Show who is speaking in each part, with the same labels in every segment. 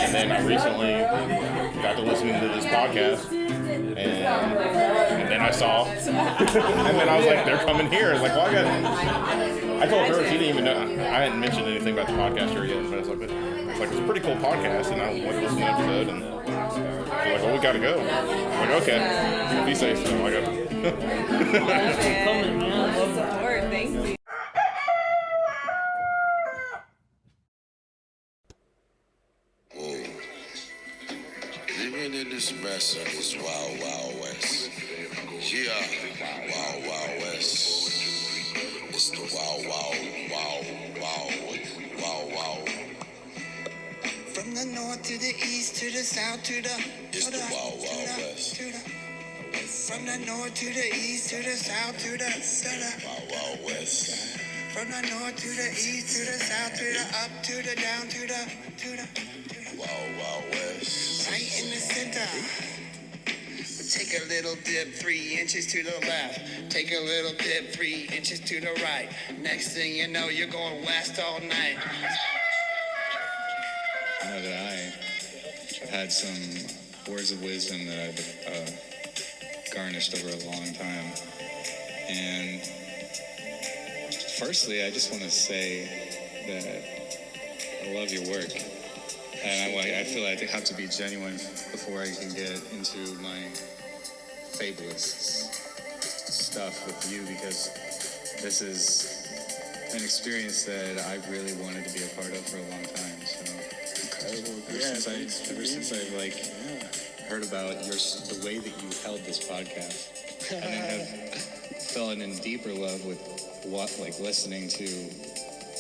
Speaker 1: And then I recently got to listening to this podcast, and then I saw, and then I was like, they're coming here. I was like, well, I told her, she didn't even know, I hadn't mentioned anything about the podcast here yet, but I was like, it's a pretty cool podcast, and I went to listen to the episode, and they're like, well, we gotta go. I'm like, okay, if you say so, I go.
Speaker 2: Thanks for coming, man. Love support. Thank you.
Speaker 3: Living in this mess of this wild, wild west. Yeah, wild, wild west. It's the wild, wild, wild, wild, wild, wild.
Speaker 4: From the north to the east to the south to the...
Speaker 3: It's the wild, wild west.
Speaker 4: From the north to the east to the south to the...
Speaker 3: Wild, wild west.
Speaker 4: From the north to the east to the south to the up to the down to the...
Speaker 3: Wild, wild west.
Speaker 4: Right in the center. Take a little dip 3 inches to the left. Take a little dip 3 inches to the right. Next thing you know, you're going west all night.
Speaker 5: I know that I had some words of wisdom that I've garnished over a long time. And firstly, I just want to say that I love your work. And I feel like I have to be genuine before I can get into my fabulous stuff with you, because this is an experience that I really wanted to be a part of for a long time. So ever since I heard about the way that you held this podcast, and then have fallen in deeper love with listening to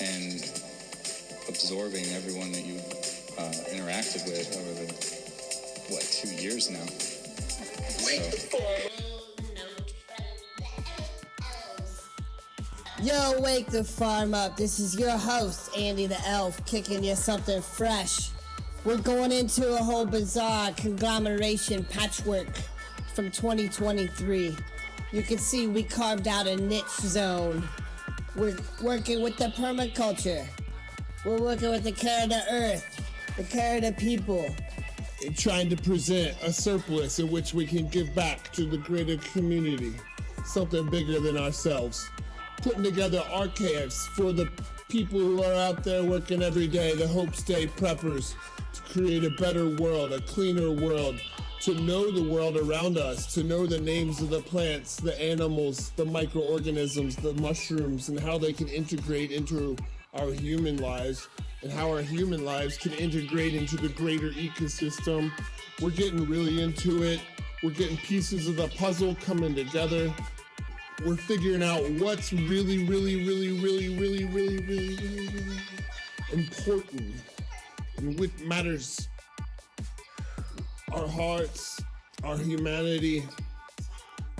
Speaker 5: and absorbing everyone that you interacted with over the 2 years now.
Speaker 6: Yo, wake the farm up. This is your host, Ande the Elf, kicking you something fresh. We're going into a whole bizarre conglomeration patchwork from 2023. You can see we carved out a niche zone. We're working with the permaculture. We're working with the care of the earth, the care of the people.
Speaker 7: And trying to present a surplus in which we can give back to the greater community, something bigger than ourselves. Putting together archives for the people who are out there working every day, the Hopesday Preppers, to create a better world, a cleaner world, to know the world around us, to know the names of the plants, the animals, the microorganisms, the mushrooms, and how they can integrate into our human lives, and how our human lives can integrate into the greater ecosystem. We're getting really into it. We're getting pieces of the puzzle coming together. We're figuring out what's really important and what matters. Our hearts, our humanity,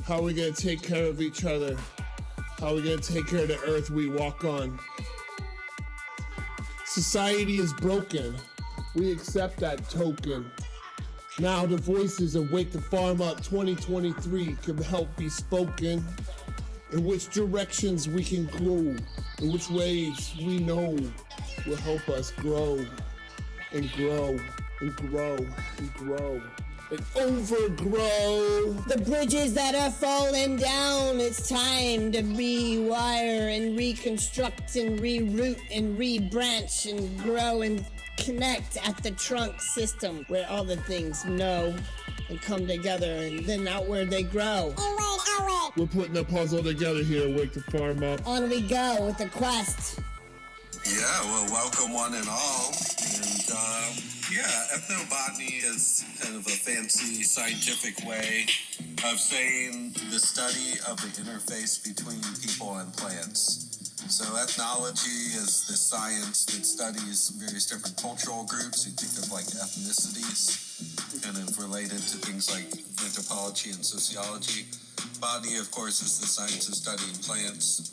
Speaker 7: how we're gonna take care of each other, how we're gonna take care of the earth we walk on. Society is broken. We accept that token. Now the voices of Wake the Farm Up 2023 can help be spoken. In which directions we can grow, in which ways we know will help us grow and grow and grow and grow and overgrow.
Speaker 6: The bridges that are falling down, it's time to rewire and reconstruct and reroute and rebranch and grow and connect at the trunk system where all the things know and come together, and then outward they grow. Outward.
Speaker 7: We're putting a puzzle together here, Wake the Farm Up.
Speaker 6: On we go with the quest.
Speaker 3: Yeah, well, welcome one and all. And ethnobotany is kind of a fancy scientific way of saying the study of the interface between people and plants. So ethnology is the science that studies various different cultural groups. You think of like ethnicities, kind of related to things like anthropology and sociology. Botany, of course, is the science of studying plants.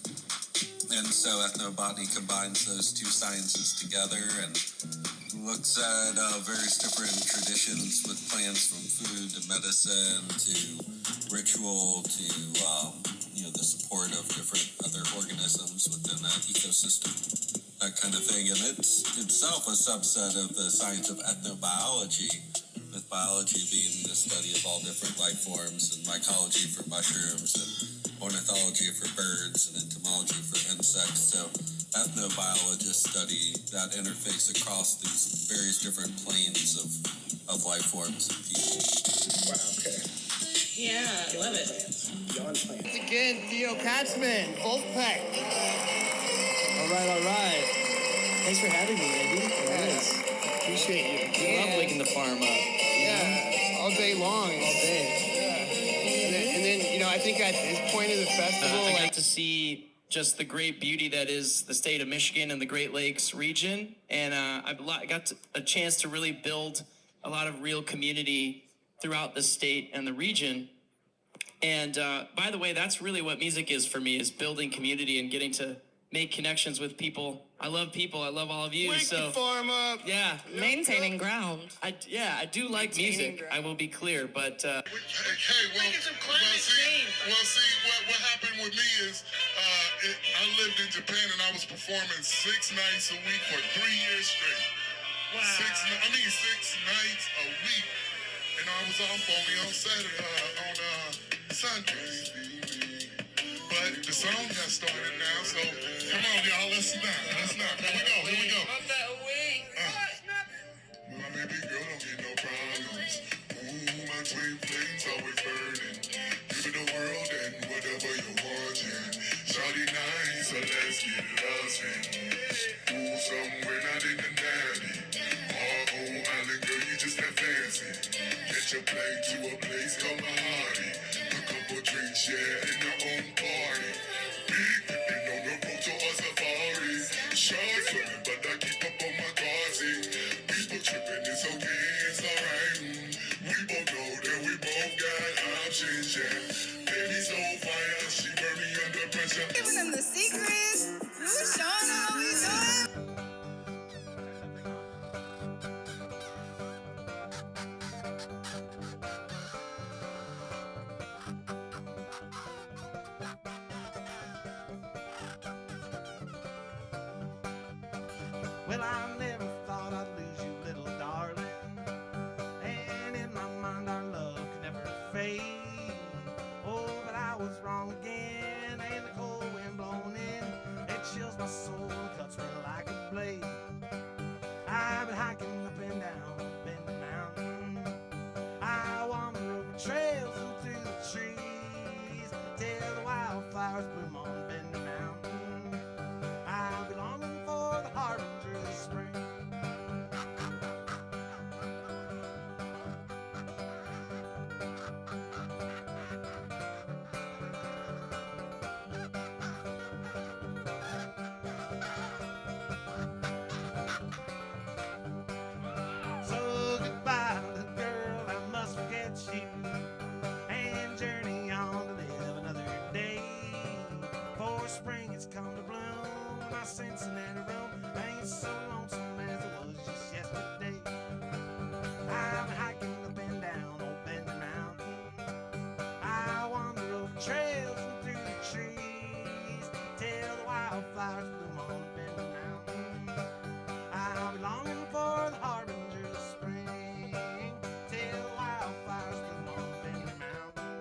Speaker 3: And so ethnobotany combines those two sciences together and looks at various different traditions with plants, from food to medicine to ritual to the support of different other organisms within that ecosystem. that kind of thing. And it's itself a subset of the science of ethnobiology, with biology being the study of all different life forms, and mycology for mushrooms, and ornithology for birds, and entomology for insects. So ethnobiologists study that interface across these various different planes of life forms and people.
Speaker 4: Wow, okay.
Speaker 2: Yeah, I love it.
Speaker 4: Once again, Theo Katzman, Wolfpack.
Speaker 8: All right. Thanks for having me, Andy.
Speaker 4: Yes. Appreciate you.
Speaker 8: I love waking the farm up.
Speaker 4: Yeah, all day long.
Speaker 8: All day.
Speaker 4: Yeah. And then, I think at this point of the festival,
Speaker 9: I got to see just the great beauty that is the state of Michigan and the Great Lakes region. And I got a chance to really build a lot of real community throughout the state and the region. And by the way, that's really what music is for me, is building community and getting to make connections with people. I love people. I love all of you.
Speaker 4: wake the farm up.
Speaker 9: Yeah.
Speaker 2: Maintaining ground.
Speaker 9: I do like music. I will be clear, but
Speaker 10: Hey, what happened with me is I lived in Japan and I was performing 6 nights a week for 3 years straight. Wow. 6 nights a week, and I was off only on Sundays. But the song has started now, so come on, y'all, let's snap. Here we go. My baby girl don't get no problems. Ooh, my twin flames always burning. Give it the world and whatever you're watching. Shawty nice, so let's get it lost. Ooh, somewhere not in the natty. Island girl, you just that fancy. Get your plane to a place called Mahari. A couple drinks, yeah, in our own party. Big pippin' on the road to a safari. Shark swimming, but I keep up on my guards. People tripping, it's okay, it's alright. We both know that we both got options, yeah. Baby's on fire, she burn me under pressure.
Speaker 11: Giving them the secrets. Who's showing how we doing?
Speaker 12: Well, I never thought I'd lose you, little darling. And in my mind, our love could never fade. Oh, but I was wrong again. And the cold wind blowing in, it chills my soul and cuts me like a blade. I've been hiking up and down Bend Mountain. I wander over trails and through the trees till the wildflowers bloom on Bend Mountain. I'll be longing for the harbinger of spring. So goodbye, little girl, I must forget you and journey on to live another day. For spring has come to bloom, my Cincinnati room ain't so lonesome as it was just yesterday. I'm hiking up and down old Bend Mountain. I wander over trails and through the trees till the wildflowers bloom on Bend Mountain. I'll be longing for the harbinger of spring till the wildflowers bloom on Bend Mountain.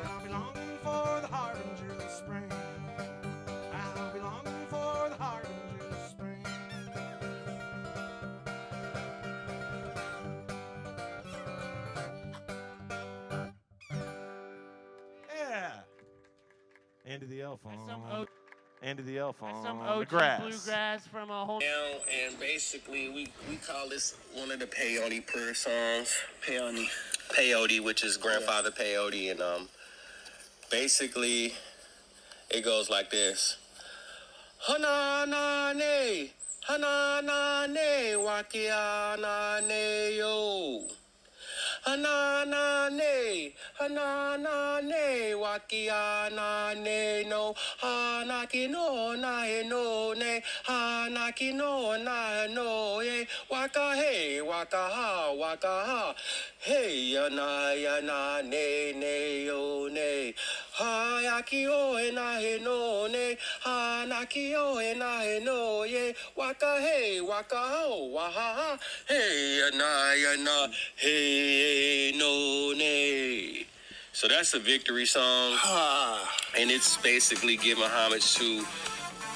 Speaker 12: I'll be longing for the harbinger of spring. I'll be longing for the harbinger of spring. Yeah. Ande the Elf on. Ande the Elf on the grass.
Speaker 2: Bluegrass from a whole.
Speaker 4: And basically, we call this one of the peyote prayer songs. Peyote, which is grandfather peyote, and basically, it goes like this. Hananane, wakianane yo. Hananane, wakianane no. Hanaki no nae no ne. Hanaki no nae no ye. Waka ha. Hey yana ne yo ne. Hayaki o e nae no ne. Ha nakio e na e no ye waka hey waka ho wa ha ha hey ya na hey no ne. So that's a victory song, and it's basically giving homage to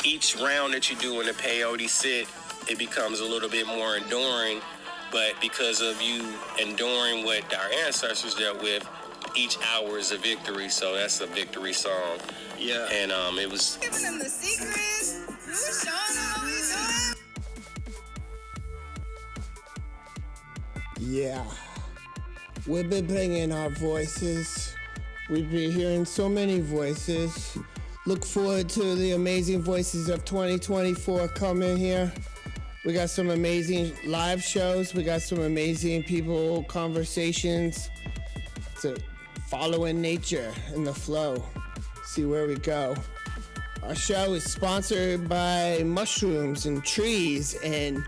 Speaker 4: each round that you do in the peyote sit. It becomes a little bit more enduring, but because of you enduring what our ancestors dealt with, each hour is a victory. So that's a victory song.
Speaker 3: Yeah.
Speaker 4: And it was
Speaker 11: Giving them the secrets. Who's showing them what we doing?
Speaker 7: Yeah. We've been bringing our voices. We've been hearing so many voices. Look forward to the amazing voices of 2024 coming here. We got some amazing live shows. We got some amazing people, conversations to follow in nature, in the flow, see where we go. Our show is sponsored by mushrooms and trees and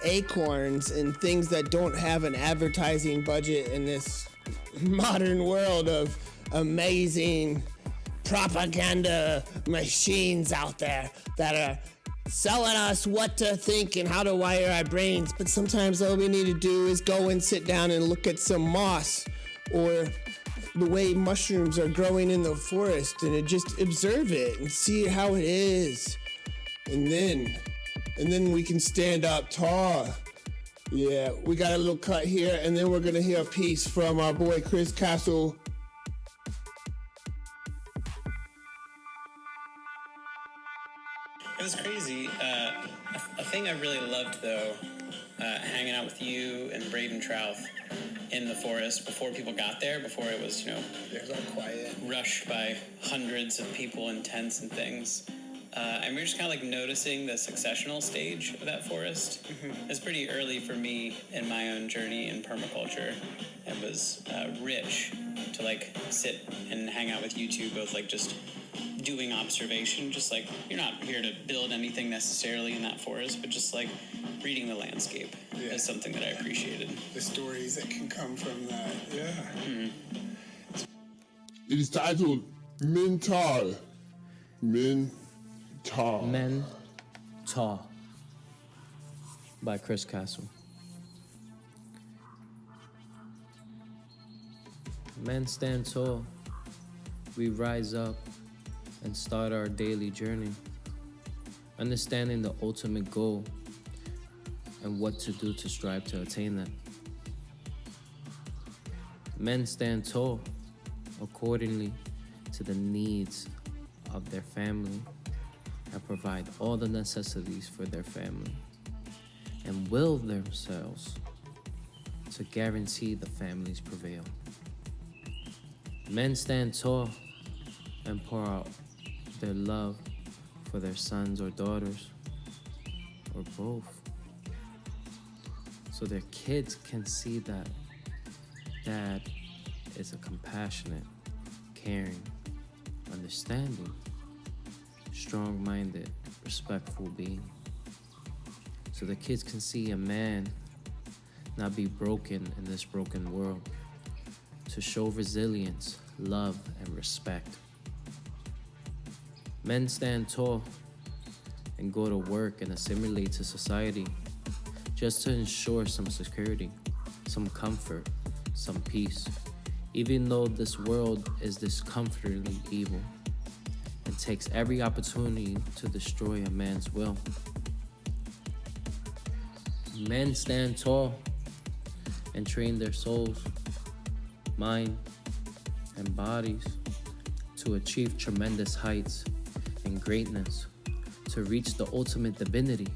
Speaker 7: acorns and things that don't have an advertising budget in this modern world of amazing propaganda machines out there that are selling us what to think and how to wire our brains. But sometimes all we need to do is go and sit down and look at some moss or the way mushrooms are growing in the forest and just observe it and see how it is. And then we can stand up tall. Yeah, we got a little cut here, and then we're gonna hear a piece from our boy Chris Kastle.
Speaker 8: It was crazy. A thing I really loved, though, hanging out with you and Braden Trouth in the forest before people got there, before it was,
Speaker 13: There's all quiet.
Speaker 8: rushed by hundreds of people in tents and things. And we were just kind of like noticing the successional stage of that forest. It was pretty early for me in my own journey in permaculture. It was rich to like sit and hang out with you two, both like just doing observation, just like you're not here to build anything necessarily in that forest, but just like reading the landscape is something that I appreciated.
Speaker 13: The stories that can come from that,
Speaker 7: It is titled MenTall. MenTall.
Speaker 14: MenTall by Chris Kastle. Men stand tall. We rise up and start our daily journey, understanding the ultimate goal and what to do to strive to attain that. Men stand tall accordingly to the needs of their family and provide all the necessities for their family and will themselves to guarantee the families prevail. Men stand tall and pour out their love for their sons or daughters or both, so their kids can see that dad is a compassionate, caring, understanding, strong-minded, respectful being. So the kids can see a man not be broken in this broken world, to show resilience, love, and respect. Men stand tall and go to work and assimilate to society just to ensure some security, some comfort, some peace, even though this world is discomfortingly evil and takes every opportunity to destroy a man's will. Men stand tall and train their souls, mind, and bodies to achieve tremendous heights and greatness, to reach the ultimate divinity,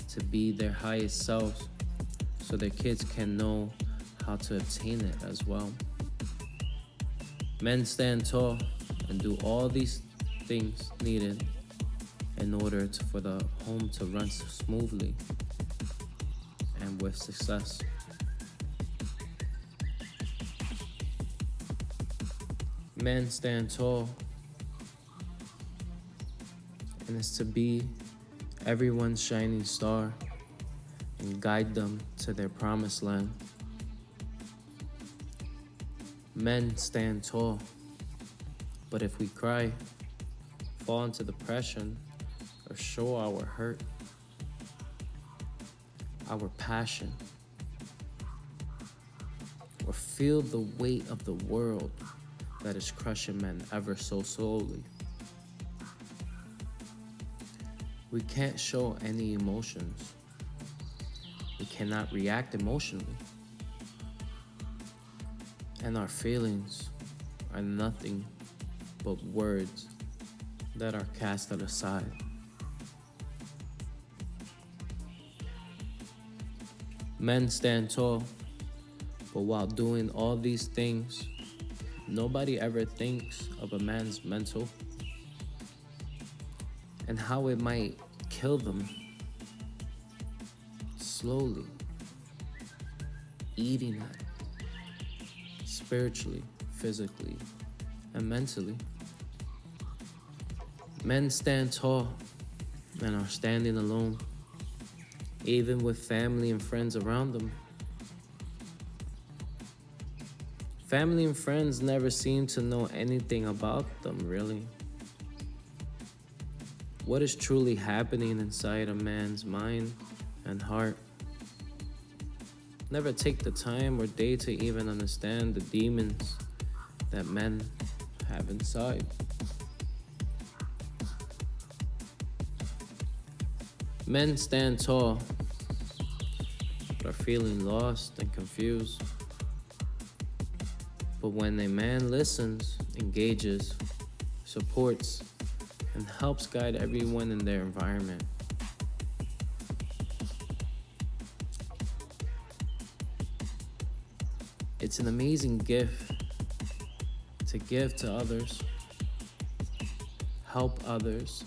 Speaker 14: to be their highest selves, so their kids can know how to attain it as well. Men stand tall and do all these things needed in order for the home to run smoothly and with success. Men stand tall, and it's to be everyone's shining star and guide them to their promised land. Men stand tall, but if we cry, fall into depression, or show our hurt, our passion, or feel the weight of the world that is crushing men ever so slowly. We can't show any emotions. We cannot react emotionally. And our feelings are nothing but words that are cast aside. Men stand tall, but while doing all these things, nobody ever thinks of a man's mental and how it might kill them slowly, eating at spiritually, physically, and mentally. Men stand tall and are standing alone, even with family and friends around them. Family and friends never seem to know anything about them, really. What is truly happening inside a man's mind and heart? Never take the time or day to even understand the demons that men have inside. Men stand tall, but are feeling lost and confused. But when a man listens, engages, supports, and helps guide everyone in their environment, it's an amazing gift to give to others, help others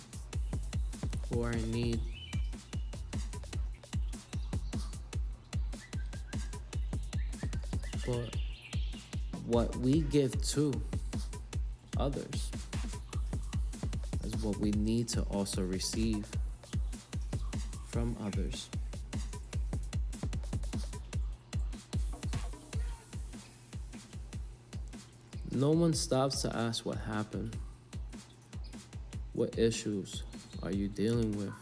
Speaker 14: who are in need. But what we give to others is what we need to also receive from others. No one stops to ask what happened. What issues are you dealing with?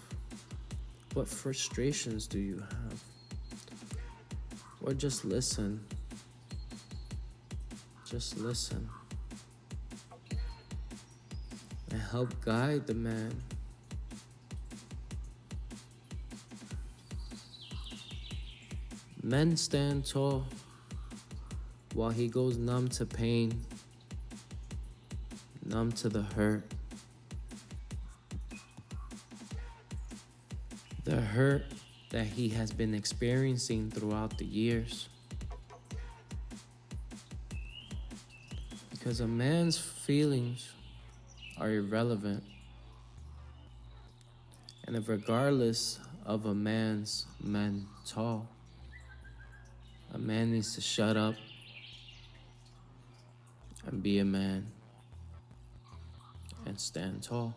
Speaker 14: What frustrations do you have? Or just listen. Just listen. And help guide the man. Men stand tall while he goes numb to pain, numb to the hurt. The hurt that he has been experiencing throughout the years. Because a man's feelings are irrelevant. And if regardless of a man's MenTall, a man needs to shut up and be a man and stand tall.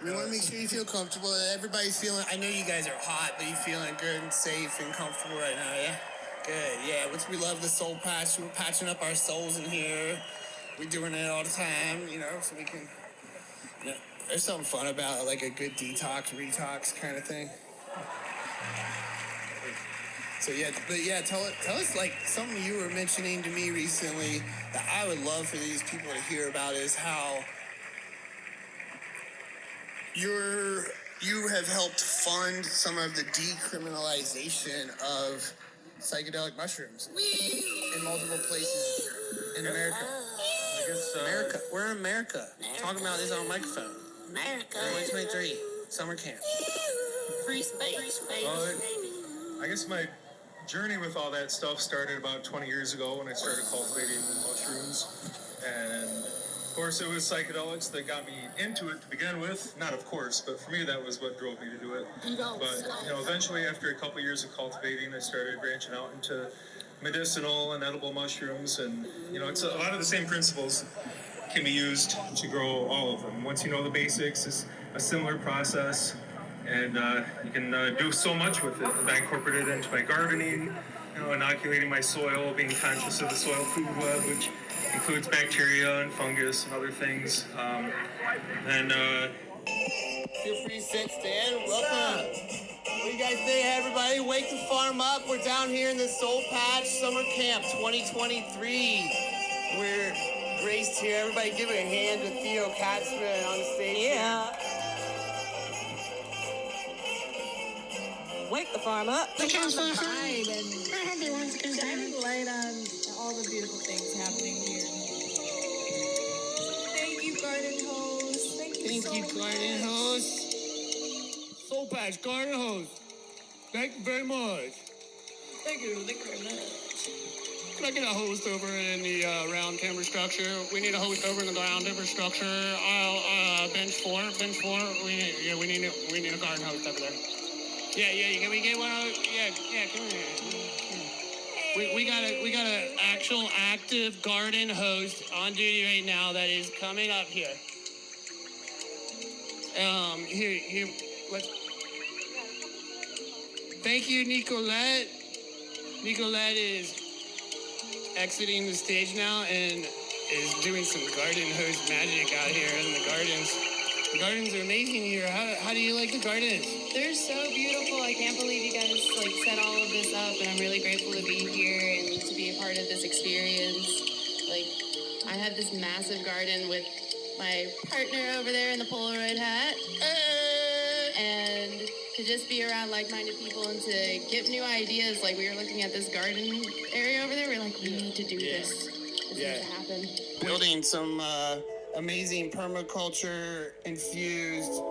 Speaker 13: We want to make sure you feel comfortable. Everybody's feeling, I know you guys are hot, but you feeling good and safe and comfortable right now, yeah? Good, yeah. We love the soul patch. We're patching up our souls in here. We're doing it all the time, you know, so we can, you know, there's something fun about like a good retox kind of thing. So yeah, but yeah, tell us like something you were mentioning to me recently that I would love for these people to hear about is how you have helped fund some of the decriminalization of psychedelic mushrooms in multiple places in America. I guess America. We're in America. Talking about this on a microphone.
Speaker 11: America.
Speaker 13: 2023 summer camp.
Speaker 11: Free space.
Speaker 15: Well, I guess my journey with all that stuff started about 20 years ago when I started cultivating mushrooms. And of course it was psychedelics that got me into it to begin with. Not of course, but for me that was what drove me to do it. But eventually after a couple years of cultivating, I started branching out into medicinal and edible mushrooms, and it's a lot of the same principles can be used to grow all of them. Once you know the basics, it's a similar process. And you can do so much with it. I incorporated it into my gardening, inoculating my soil, being conscious of the soil food web, which includes bacteria and fungus and other things.
Speaker 13: Feel free to sit, stand. Welcome. What do you guys think, everybody? Wake the farm up. We're down here in the Soul Patch Summer Camp 2023. We're graced here. Everybody give a hand to Theo Katzman on the stage.
Speaker 2: Yeah. Wake the farm up.
Speaker 11: We're shining light on all the beautiful things happening here. Thank you, Garden Hose. Thank you,
Speaker 13: Garden Hose. Soul Patch, Garden Hose. Thank you very much.
Speaker 11: Thank you very much.
Speaker 13: Can I get a host over in the round timber structure? We need a host over in the round timber structure. Bench four. We need a garden host over there. Yeah. Can we get one? Yeah. Come here. We got an actual active garden host on duty right now that is coming up here. Here. Let's. Thank you, Nicolette. Nicolette is exiting the stage now and is doing some garden host magic out here in the gardens. The gardens are amazing here. How do you like the gardens?
Speaker 11: They're so beautiful. I can't believe you guys set all of this up, and I'm really grateful to be here and to be a part of this experience. I have this massive garden with my partner over there in the Polaroid hat, and to just be around like-minded people and to get new ideas. We were looking at this garden area over there. We're like, we need to do this. This needs to happen.
Speaker 13: Building some amazing permaculture-infused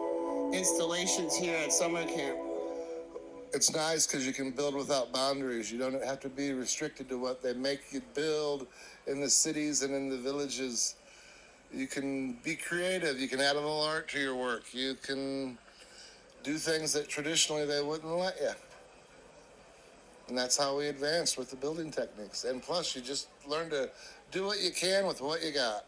Speaker 13: installations here at summer camp.
Speaker 3: It's nice because you can build without boundaries. You don't have to be restricted to what they make you build in the cities and in the villages. You can be creative. You can add a little art to your work. You can do things that traditionally they wouldn't let you. And that's how we advance with the building techniques. And plus, you just learn to do what you can with what you got.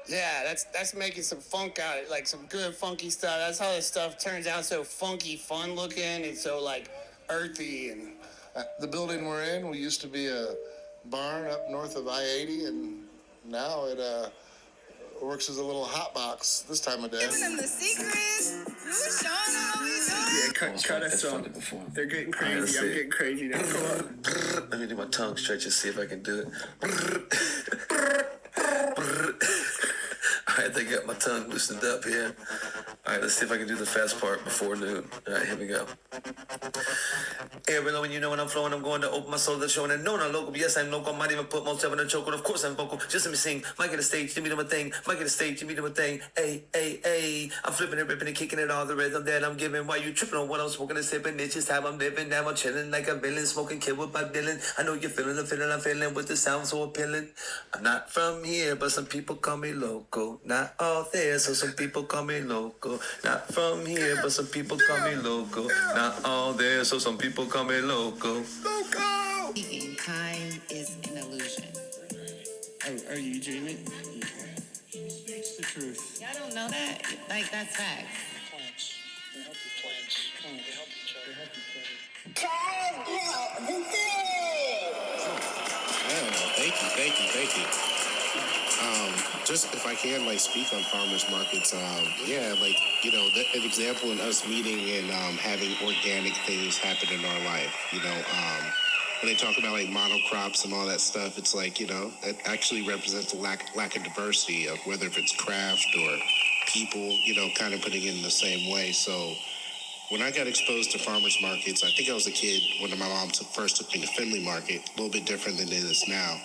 Speaker 13: Yeah, that's making some funk out of it, some good funky stuff. That's how this stuff turns out so funky, fun looking, and so earthy. And
Speaker 3: the building we're in, we used to be a barn up north of I-80, and now it works as a little hot box this time of day.
Speaker 11: Giving them the secrets. Who's showing them what we doing?
Speaker 13: Yeah, cut us off. They're getting crazy. I'm getting crazy now. Come on.
Speaker 4: Let me do my tongue stretch and see if I can do it. All right, they got my tongue loosened up here. All right, let's see if I can do the fast part before noon. All right, here we go. Hey, when you know when I'm flowing, I'm going to open my soul to showing. And no, not local. Yes, I'm local. Might even put most of it in a choke. Of course, I'm vocal. Just let me sing. Might get a stage, give me my thing. Might get a stage, give me my thing. Hey. I'm flipping and ripping and kicking it all the rhythm that I'm giving. While you tripping on what I'm smoking and sipping. It's just how I'm living. Now I'm chilling like a villain. Smoking kid with my villain. I know you're feeling the feeling I'm feeling with the sound so appealing. I'm not from here, but some people call me local. Not all there, so some people call me local. Not from here, but some people call me local. Not all there, so some people call me local. Local!
Speaker 11: Time is an illusion.
Speaker 13: Are you dreaming? It's the truth.
Speaker 11: Y'all don't know that? That's facts.
Speaker 15: Plants. They help the plants. They help each other.
Speaker 3: Thank you. Just if I can, speak on farmers markets, an example in us meeting and having organic things happen in our life, when they talk about monocrops and all that stuff, it's it actually represents a lack of diversity of whether if it's craft or people, kind of putting it in the same way. So when I got exposed to farmers markets, I think I was a kid when my mom first took me to Findlay Market, a little bit different than it is now.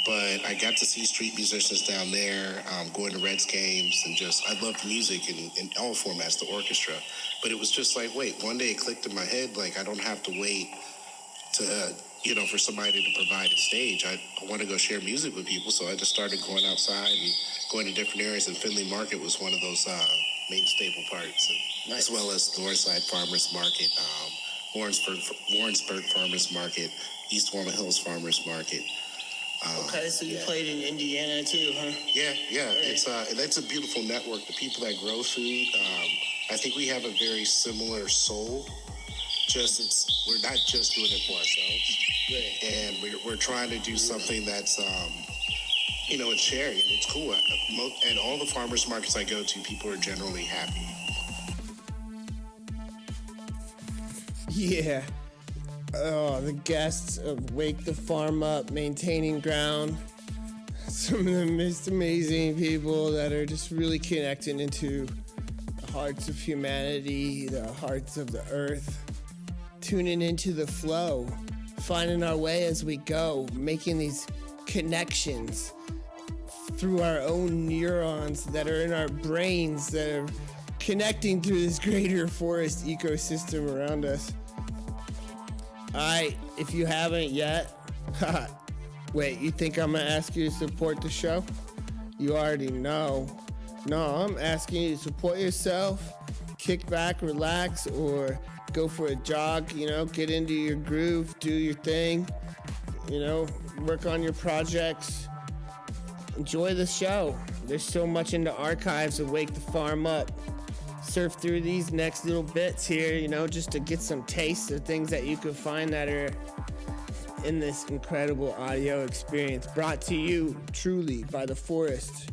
Speaker 3: But I got to see street musicians down there, going to Reds games, and I loved music in all formats, the orchestra. But it was just one day it clicked in my head, I don't have to wait to, for somebody to provide a stage. I want to go share music with people, so I just started going outside and going to different areas, and Findlay Market was one of those main staple parts, as well as the Northside Farmers Market, Warrensburg Farmers Market, East Walnut Hills Farmers Market.
Speaker 13: Okay, so you played in Indiana too, huh?
Speaker 3: Yeah. That's a beautiful network. The people that grow food, I think we have a very similar soul. We're not just doing it for ourselves, and we're trying to do something that's
Speaker 16: it's sharing, and it's cool. And all the farmers markets I go to, people are generally happy.
Speaker 6: Yeah. Oh, the guests of Wake the Farm Up, Maintaining Ground. Some of the most amazing people that are just really connecting into the hearts of humanity, the hearts of the earth. Tuning into the flow, finding our way as we go, making these connections through our own neurons that are in our brains that are connecting through this greater forest ecosystem around us. If you haven't yet, wait, you think I'm gonna ask you to support the show? You already know. No, I'm asking you to support yourself, kick back, relax, or go for a jog, get into your groove, do your thing, work on your projects. Enjoy the show. There's so much in the archives of Wake the Farm Up. Surf through these next little bits here, just to get some taste of things that you can find that are in this incredible audio experience. Brought to you truly by the forest,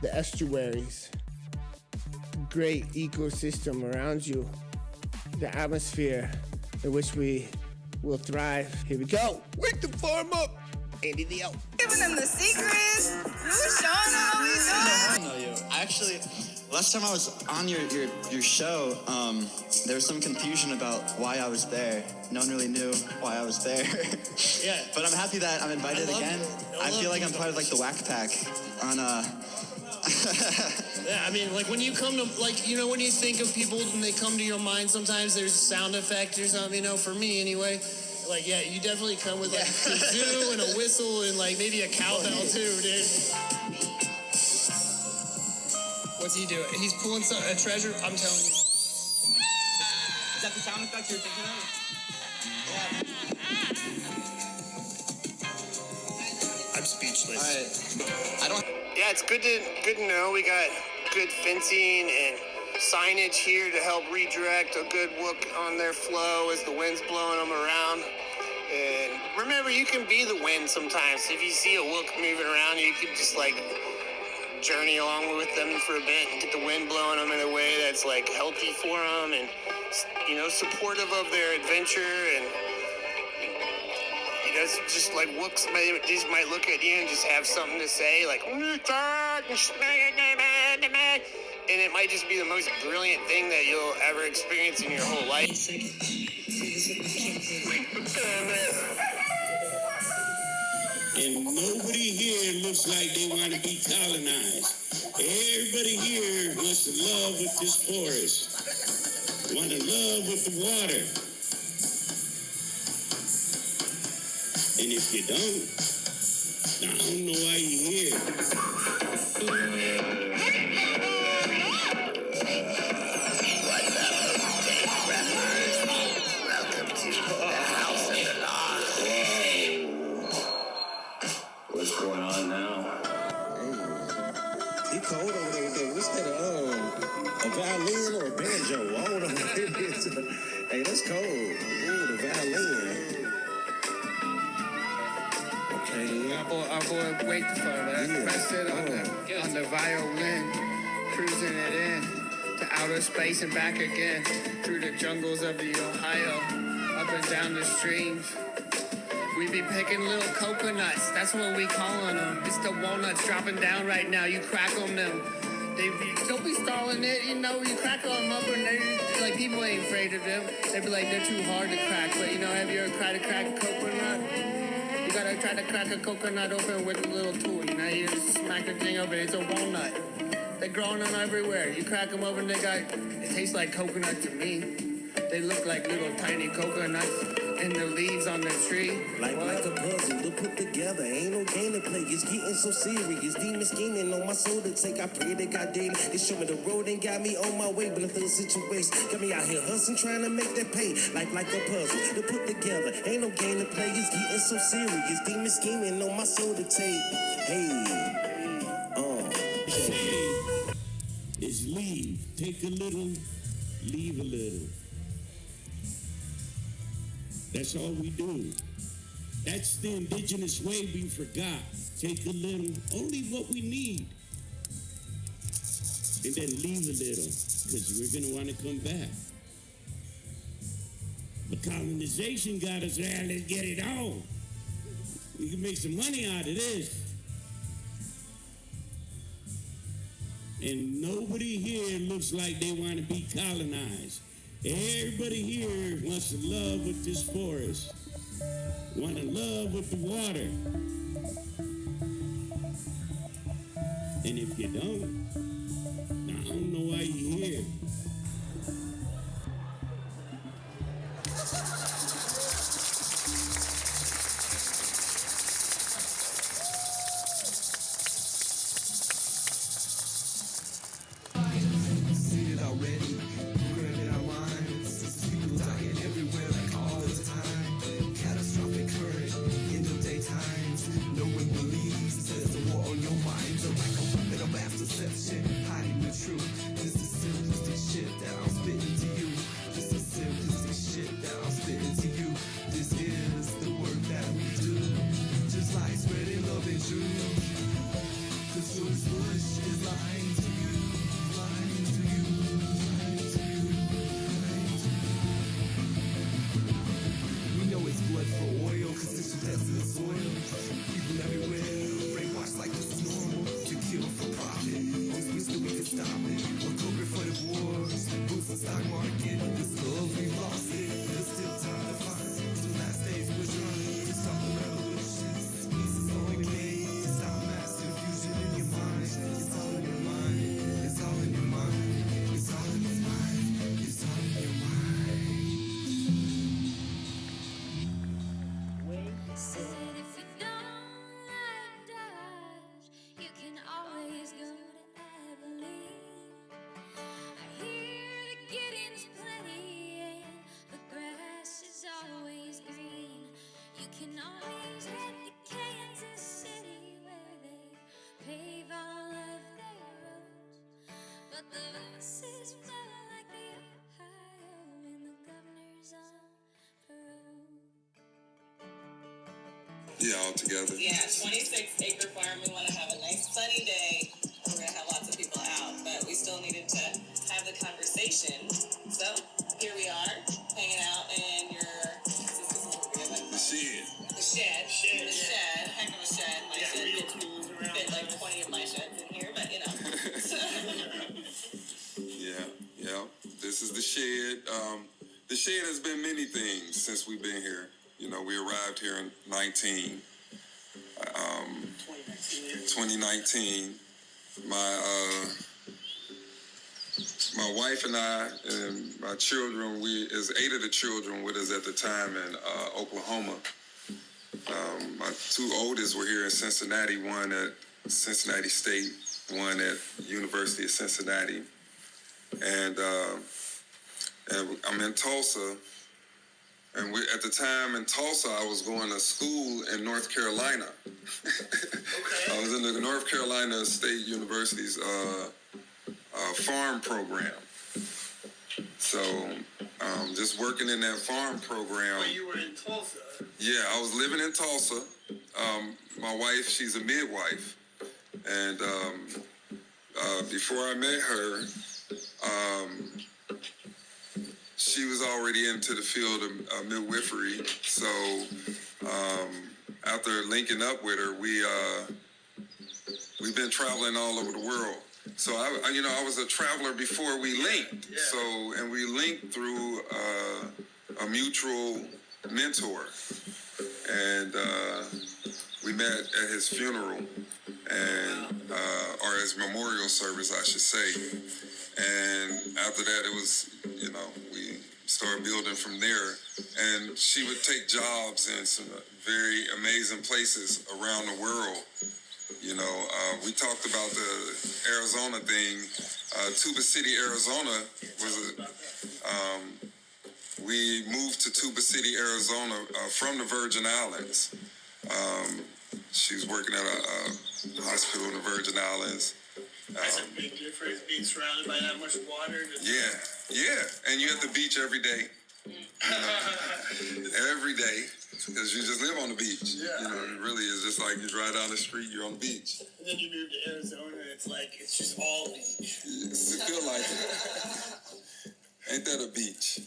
Speaker 6: the estuaries, the great ecosystem around you, the atmosphere in which we will thrive. Here we go. Wake the Farm Up. Ande the Elf.
Speaker 17: Giving them the secrets. Who's showing them what we doing?
Speaker 18: I know you. Actually, last time I was on your show, there was some confusion about why I was there. No one really knew why I was there.
Speaker 17: Yeah.
Speaker 18: But I'm happy that I'm invited again. I feel like I'm part of the Whack Pack on
Speaker 17: Yeah, I mean, when you come to, when you think of people and they come to your mind, sometimes there's a sound effect or something, for me anyway. You definitely come with a kazoo and a whistle and maybe a cowbell too, dude. What's he doing? He's pulling a treasure, I'm telling you.
Speaker 18: Is that the sound effect you're thinking of?
Speaker 17: I'm speechless.
Speaker 18: All right.
Speaker 19: Yeah, it's good to know we got good fencing and signage here to help redirect a good look on their flow as the wind's blowing them around. And remember, you can be the wind sometimes. If you see a wook moving around, you can just journey along with them for a bit and get the wind blowing them in a way that's healthy for them and supportive of their adventure. And it's just wooks might look at you and just have something to say and it might just be the most brilliant thing that you'll ever experience in your whole life.
Speaker 20: And nobody here looks like they want to be colonized. Everybody here wants to love with this forest, want to love with the water. And if you don't, I don't know why you're here.
Speaker 19: Welcome to the house of the law.
Speaker 20: What's going on now?
Speaker 21: He cold over there with that. What's that? A violin or a banjo? I don't know what it is. Hey, that's cold. Ooh, the violin. Okay.
Speaker 17: Our boy Wake the Farm Up. Rested on the violin, cruising it in to outer space and back again through the jungles of the Ohio, up and down the streams. We be picking little coconuts. That's what we calling them. It's the walnuts dropping down right now. You crack them. Don't be stalling it. You crack them up and they people ain't afraid of them. They be they're too hard to crack. But have you ever tried to crack a coconut? You gotta try to crack a coconut open with a little tool. You just smack the thing open. It's a walnut. They're growing them everywhere. You crack them open, it tastes like coconut to me. They look like little tiny coconuts in the leaves on the tree.
Speaker 21: Like a puzzle to put together. Ain't no game to play. It's getting so serious. Demon scheming on my soul to take. I pray to God damn. They show me the road and got me on my way. But the hood situation got me out here hustling, trying to make that pay. Like a puzzle to put together. Ain't no game to play. It's getting so serious. Demon scheming on my soul to take.
Speaker 20: It's leave. Take a little, leave a little. That's all we do. That's the indigenous way we forgot. take a little, only what we need, and then leave a little, because we're going to want to come back. But colonization got us there, let's get it all. We can make some money out of this. And nobody here looks like they want to be colonized. Everybody here wants to love with this forest, want to love with the water. And if you don't, I don't know why you're here.
Speaker 3: Yeah, all together.
Speaker 2: Yeah, 26-acre farm. We want to have a nice sunny day. We're going to have lots of people out, but we still needed to have the conversation. So here we are, hanging out in your...
Speaker 3: The shed.
Speaker 2: The shed. The shed. Heck of a shed. My shed fit like 20 of my sheds in here, but you know.
Speaker 3: Yeah. This is the shed. The shed has been many things since we've been here. You know, we arrived here in 2019. My wife and I and my children, is 8 of the children with us at the time in Oklahoma. My 2 oldest were here in Cincinnati, one at Cincinnati State, one at University of Cincinnati. And I'm in Tulsa. And at the time in Tulsa, I was going to school in North Carolina. I was in the North Carolina State University's farm program. So just working in that farm program.
Speaker 19: When you were in Tulsa?
Speaker 3: Yeah, I was living in Tulsa. My wife, she's a midwife. And before I met her, she was already into the field of midwifery. So after linking up with her, we've been traveling all over the world. So I was a traveler before we linked.
Speaker 19: Yeah.
Speaker 3: So and we linked through a mutual mentor, and we met at his funeral, and or his memorial service, I should say. And after that, it was, we started building from there. And she would take jobs in some very amazing places around the world. We talked about the Arizona thing. Tuba City, Arizona we moved to Tuba City, Arizona from the Virgin Islands. She was working at a hospital in the Virgin Islands.
Speaker 19: That's a big difference, being surrounded by that much water.
Speaker 3: Yeah, and you're at the beach every day.
Speaker 1: Every day, because you just live on the beach. Yeah. You know, it really is just like you drive down the street, you're on the beach.
Speaker 13: And then you move to Arizona, and it's like, it's just all beach.
Speaker 1: Yes, it feel like it. Ain't that a beach?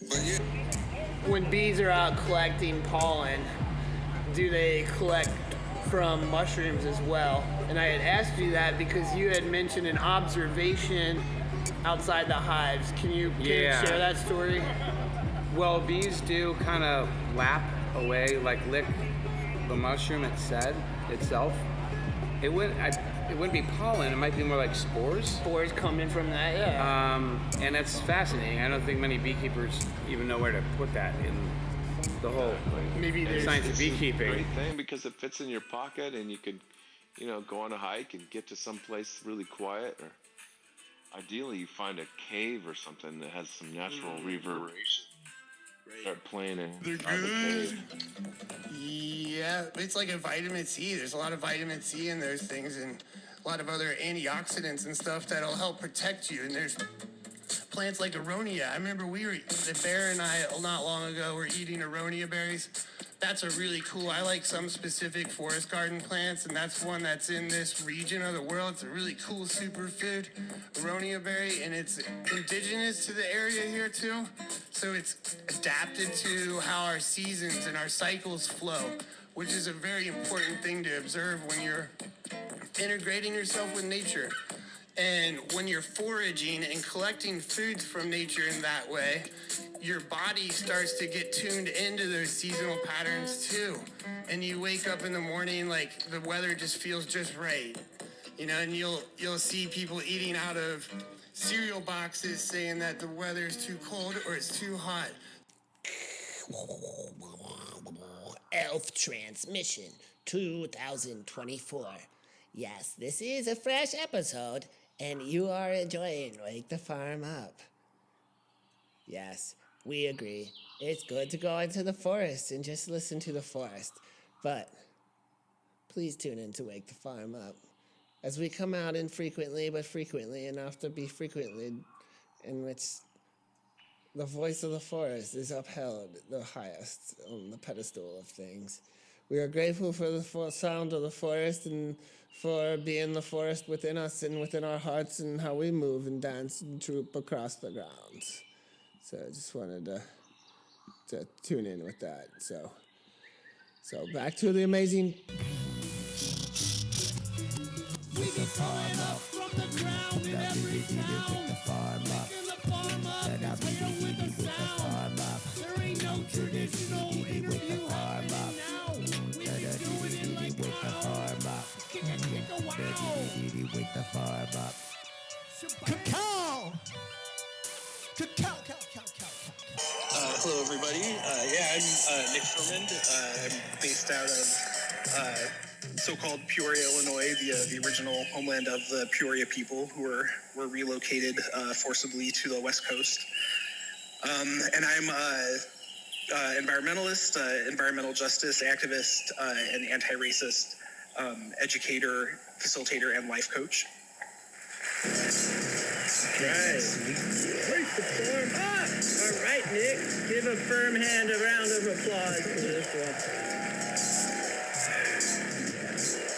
Speaker 1: But yeah.
Speaker 17: When bees are out collecting pollen, do they collect from mushrooms as well? And I had asked you that because you had mentioned an observation outside the hives. Can you share that story?
Speaker 22: Well, bees do kind of lap away, like lick the mushroom itself. It wouldn't be pollen. It might be more like spores.
Speaker 17: Spores coming from that, yeah.
Speaker 22: And it's fascinating. I don't think many beekeepers even know where to put that in the whole science of beekeeping.
Speaker 23: Great thing because it fits in your pocket, and you could, go on a hike and get to some place really quiet, or ideally you find a cave or something that has some natural reverberation. Start playing in the cave.
Speaker 13: Yeah, it's like a vitamin C. There's a lot of vitamin C in those things, and a lot of other antioxidants and stuff that'll help protect you. And there's plants like aronia. I remember the bear and I, not long ago, were eating aronia berries. That's a really cool, I like some specific forest garden plants, and that's one that's in this region of the world. It's a really cool superfood, aronia berry, and it's indigenous to the area here too. So it's adapted to how our seasons and our cycles flow, which is a very important thing to observe when you're integrating yourself with nature. And when you're foraging and collecting foods from nature in that way, your body starts to get tuned into those seasonal patterns too. And you wake up in the morning like the weather just feels just right. And you'll see people eating out of cereal boxes saying that the weather is too cold or it's too hot.
Speaker 6: Elf Transmission 2024. Yes, this is a fresh episode, and you are enjoying Wake the Farm Up. Yes, we agree. It's good to go into the forest and just listen to the forest. But please tune in to Wake the Farm Up, as we come out infrequently, but frequently enough to be frequently, in which the voice of the forest is upheld the highest on the pedestal of things. We are grateful for the sound of the forest and for being the forest within us and within our hearts and how we move and dance and troop across the grounds. So I just wanted to tune in with that. So back to the amazing.
Speaker 10: We can farm up from the ground in every town. With the farm up. That we don't with the sound. There ain't no traditional interview happening now. We can do it in like the farm up. Kick a wow. With the farm up. Cacao.
Speaker 24: Hello, everybody. I'm Nick Sherman. I'm based out of so-called Peoria, Illinois, the original homeland of the Peoria people who were relocated forcibly to the West Coast. And I'm environmentalist, environmental justice activist, and anti-racist educator, facilitator, and life coach.
Speaker 17: Right. All right, Nick. Give a firm hand a round of applause for this one.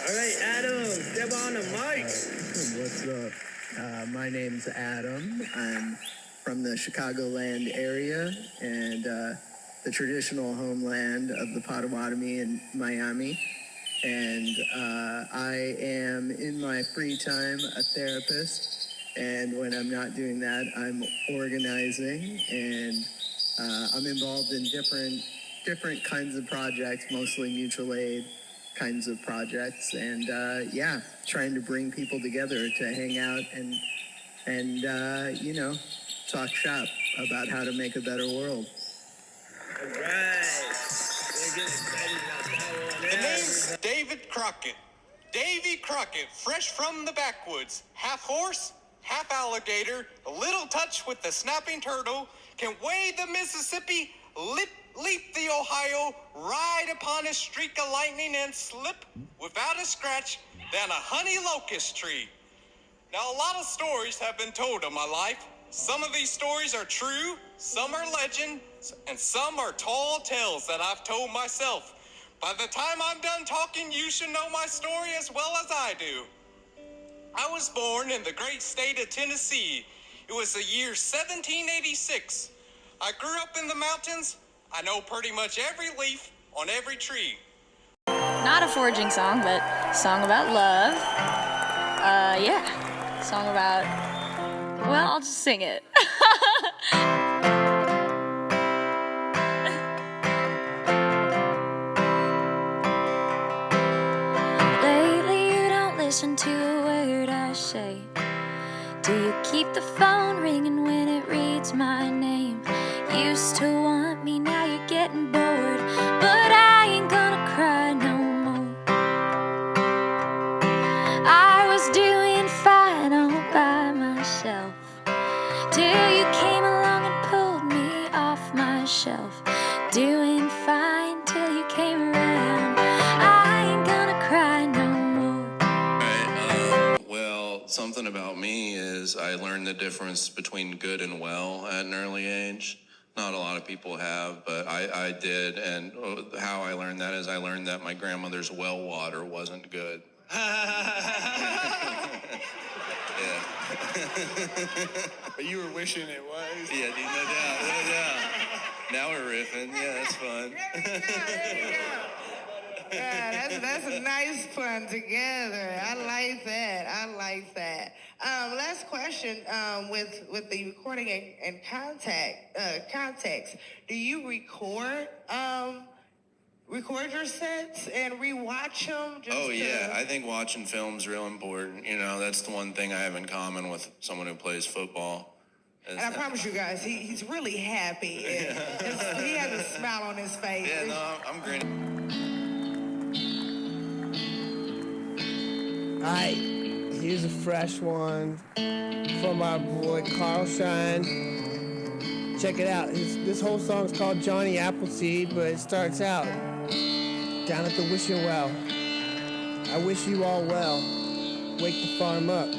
Speaker 17: All right, Adam, step on the mic.
Speaker 25: What's up? My name's Adam. I'm from the Chicagoland area and the traditional homeland of the Potawatomi in Miami. And I am, in my free time, a therapist. And when I'm not doing that, I'm organizing, and I'm involved in different kinds of projects, mostly mutual aid kinds of projects, and trying to bring people together to hang out and talk shop about how to make a better world.
Speaker 17: All right. We're getting excited about that one.
Speaker 26: The name's David Crockett. Davy Crockett, fresh from the backwoods, half horse, half alligator, a little touch with the snapping turtle, can wade the Mississippi, leap the Ohio, ride upon a streak of lightning and slip without a scratch down a honey locust tree. Now, a lot of stories have been told of my life. Some of these stories are true, some are legend, and some are tall tales that I've told myself. By the time I'm done talking, you should know my story as well as I do. I was born in the great state of Tennessee. It was the year 1786. I grew up in the mountains. I know pretty much every leaf on every tree.
Speaker 5: Not a foraging song, but song about love. Yeah. Song about... Well, I'll just sing it. Lately you don't listen to a word I say. Do you keep the phone ringing when it reads my name? Used to want me, now you're getting bored. But I ain't gonna cry no more. I was doing fine all by myself till you came along and pulled me off my shelf. Doing fine till you came around. I ain't gonna cry no more.
Speaker 7: Well, something about me is I learned the difference between good and well at an early age. Not a lot of people have, but I did. And how I learned that is I learned that my grandmother's well water wasn't good. Yeah.
Speaker 8: But you were wishing it was.
Speaker 7: Yeah, dude, no doubt. Now we're riffing. Yeah, that's fun.
Speaker 9: Yeah, that's a nice pun together. I like that. Last question. With the recording and context, do you record your sets and rewatch them?
Speaker 7: I think watching film's real important. You know, that's the one thing I have in common with someone who plays football.
Speaker 9: And I promise you guys, he's really happy. He has a smile on his face.
Speaker 7: Yeah, no, I'm grinning.
Speaker 6: Alright, here's a fresh one from our boy Carl Shine. Check it out. This whole song's called Johnny Appleseed, but it starts out down at the wishing well. I wish you all well. Wake the farm up.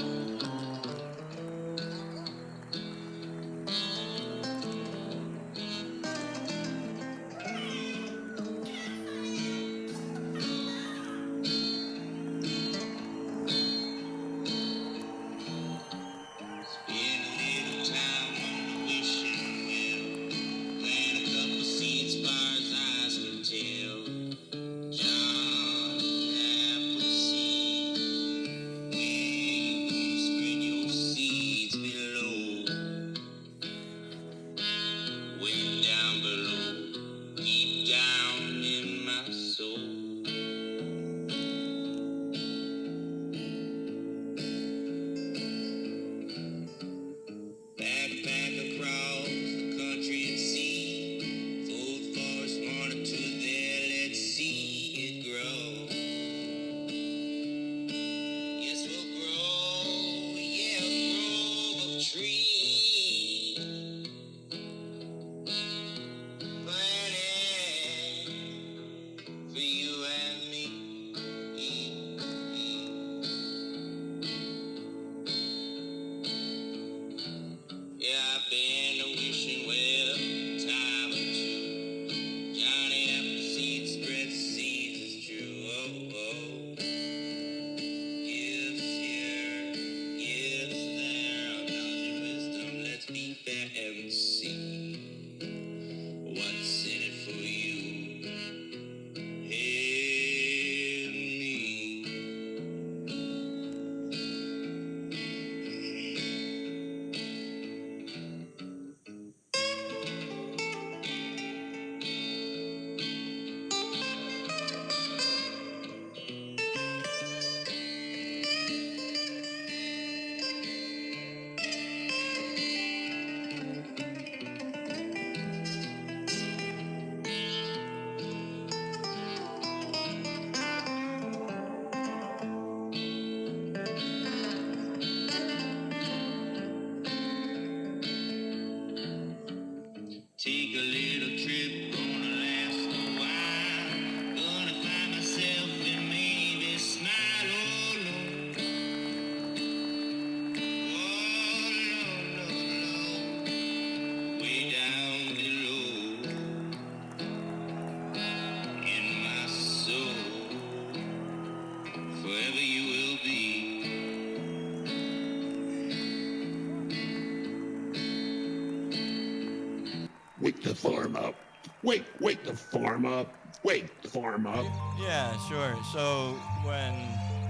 Speaker 20: Wake the farm up. Wake the farm up. Wake the farm up.
Speaker 4: Yeah, sure. So when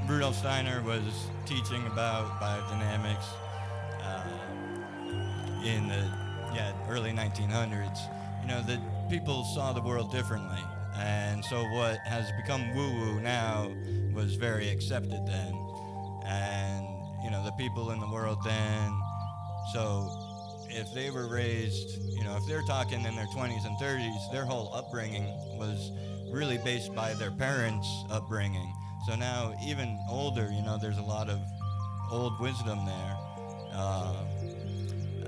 Speaker 4: Rudolf Steiner was teaching about biodynamics in the early 1900s, the people saw the world differently. And so what has become woo-woo now was very accepted then. And, the people in the world then, so if they were raised, if they're talking in their 20s and 30s, their whole upbringing was really based by their parents' upbringing. So now, even older, there's a lot of old wisdom there.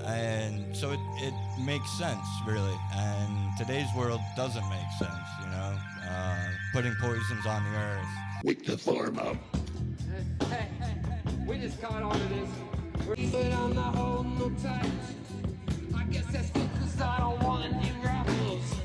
Speaker 4: And so it makes sense, really. And today's world doesn't make sense, putting poisons on the earth.
Speaker 20: Wake the farm up.
Speaker 8: Hey, we just caught on to this. But I'm not holding no tight. I guess that's because I don't want any rappers.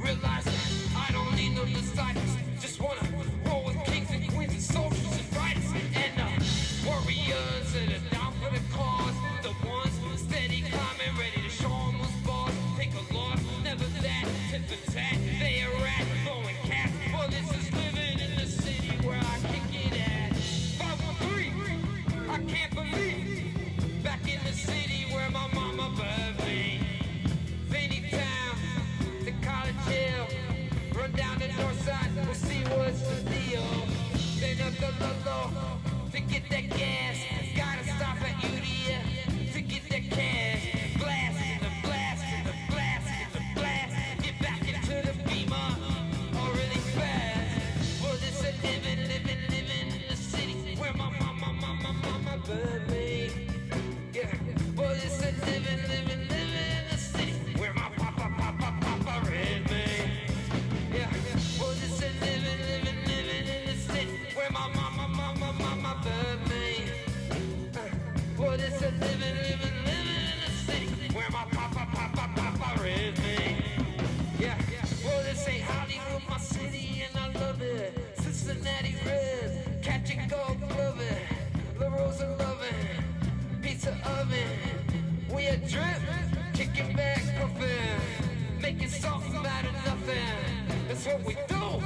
Speaker 8: Realize I don't need no disciples. Just wanna roll with kings and queens and soldiers and fighters and warriors that are down for the cause. The ones steady climbing, ready to show 'em who's boss. Take a loss, never that, tit for tat. They a rat, throwing cats. Well, this is living in the city where I kick it at. 513, I can't believe. Back in the city where my mama birthed me. Vinny Town, the college hill. Run down the north side, we'll see what's the deal. Then up the low to get that gas. Gotta stop at UDF to get that cash. Blast in the blast in the blast in the blast. Get back into the beamer, or really fast. Well, this is living in the city where my mama birthed me. Yeah, well, it's a living in the city where my papa reared me. Yeah, well, it's a living in the city where my mama birthed me. Well, it's a living in the city where my papa reared me. Yeah, well, this ain't Hollywood, my city, and I love it. Cincinnati Reds, catch and go, love it. La Rosa loving. Pizza oven, we a drip, kicking back, puffin', making something out of nothing. That's what we do.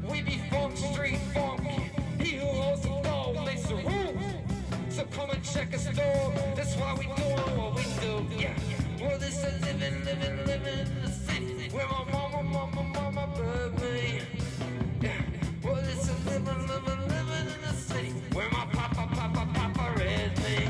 Speaker 8: We be funk street funky. He who holds the ball makes the rules. So come and check us door. That's why we doing what we do. Yeah. Well, this is living in the city where my mama birthed me. Yeah. Well, this is living in the city where my papa reared me.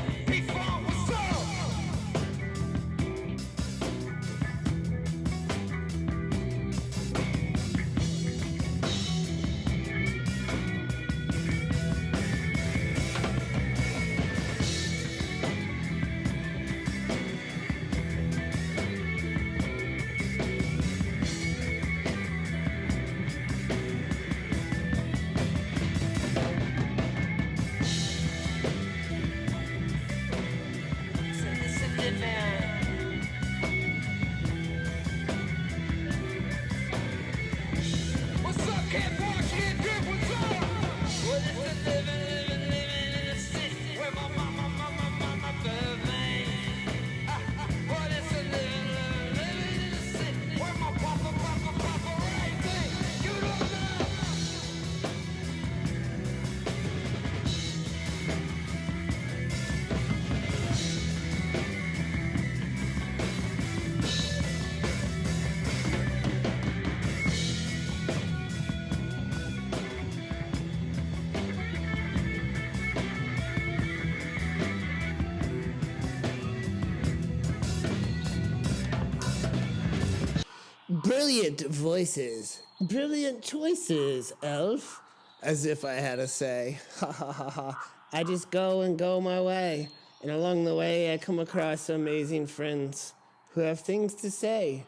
Speaker 6: Brilliant voices. Brilliant choices, Elf. As if I had a say. Ha ha ha ha. I just go my way. And along the way, I come across amazing friends who have things to say.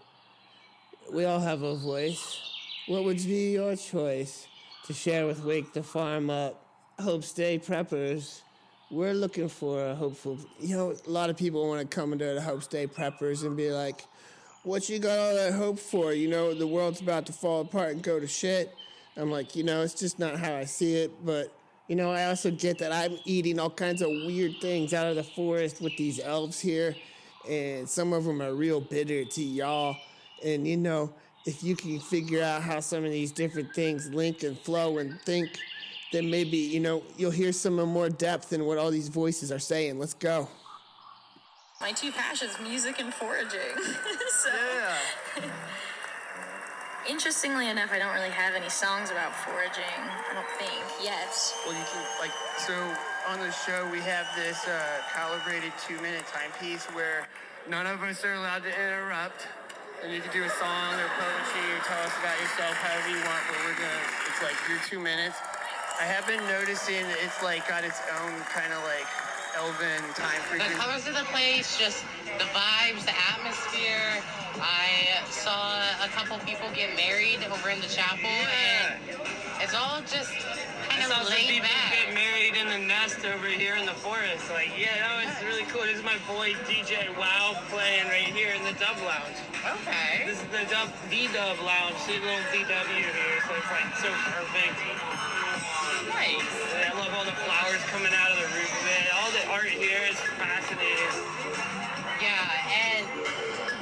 Speaker 6: We all have a voice. What would be your choice to share with Wake the Farm Up, Hopesday Preppers? We're looking for a hopeful... a lot of people want to come into the Hopesday Preppers and be like, what you got all that hope for? The world's about to fall apart and go to shit. I'm like, it's just not how I see it. But, I also get that I'm eating all kinds of weird things out of the forest with these elves here.
Speaker 13: and some of them are real bitter to y'all. And you know, if you can figure out how some of these different things link and flow and think, then maybe, you know, you'll hear some of more depth in what all these voices are saying. Let's go.
Speaker 11: My two passions, music and foraging. Interestingly enough, I don't really have any songs about foraging, I don't think, yet.
Speaker 17: Well, you can, like, so on the show, we have this calibrated 2-minute timepiece where none of us are allowed to interrupt. And you can do a song or poetry or tell us about yourself however you want, but it's like your 2 minutes. I have been noticing that it's like got its own kind of like elven time frequency.
Speaker 12: The colors of the place, just the vibes, the atmosphere. I saw a couple people get married over in the chapel, and it's all just kind of laid back.
Speaker 14: Get married in the nest over here in the forest. Like, it's really cool. This is my boy DJ Wow playing right here in the Dub Lounge.
Speaker 12: Okay.
Speaker 14: This is the Dub Lounge. See a little VW here, so it's like so perfect.
Speaker 12: Nice.
Speaker 14: I love all the flowers coming out of the roof of it. All the art here is fascinating.
Speaker 12: Yeah, and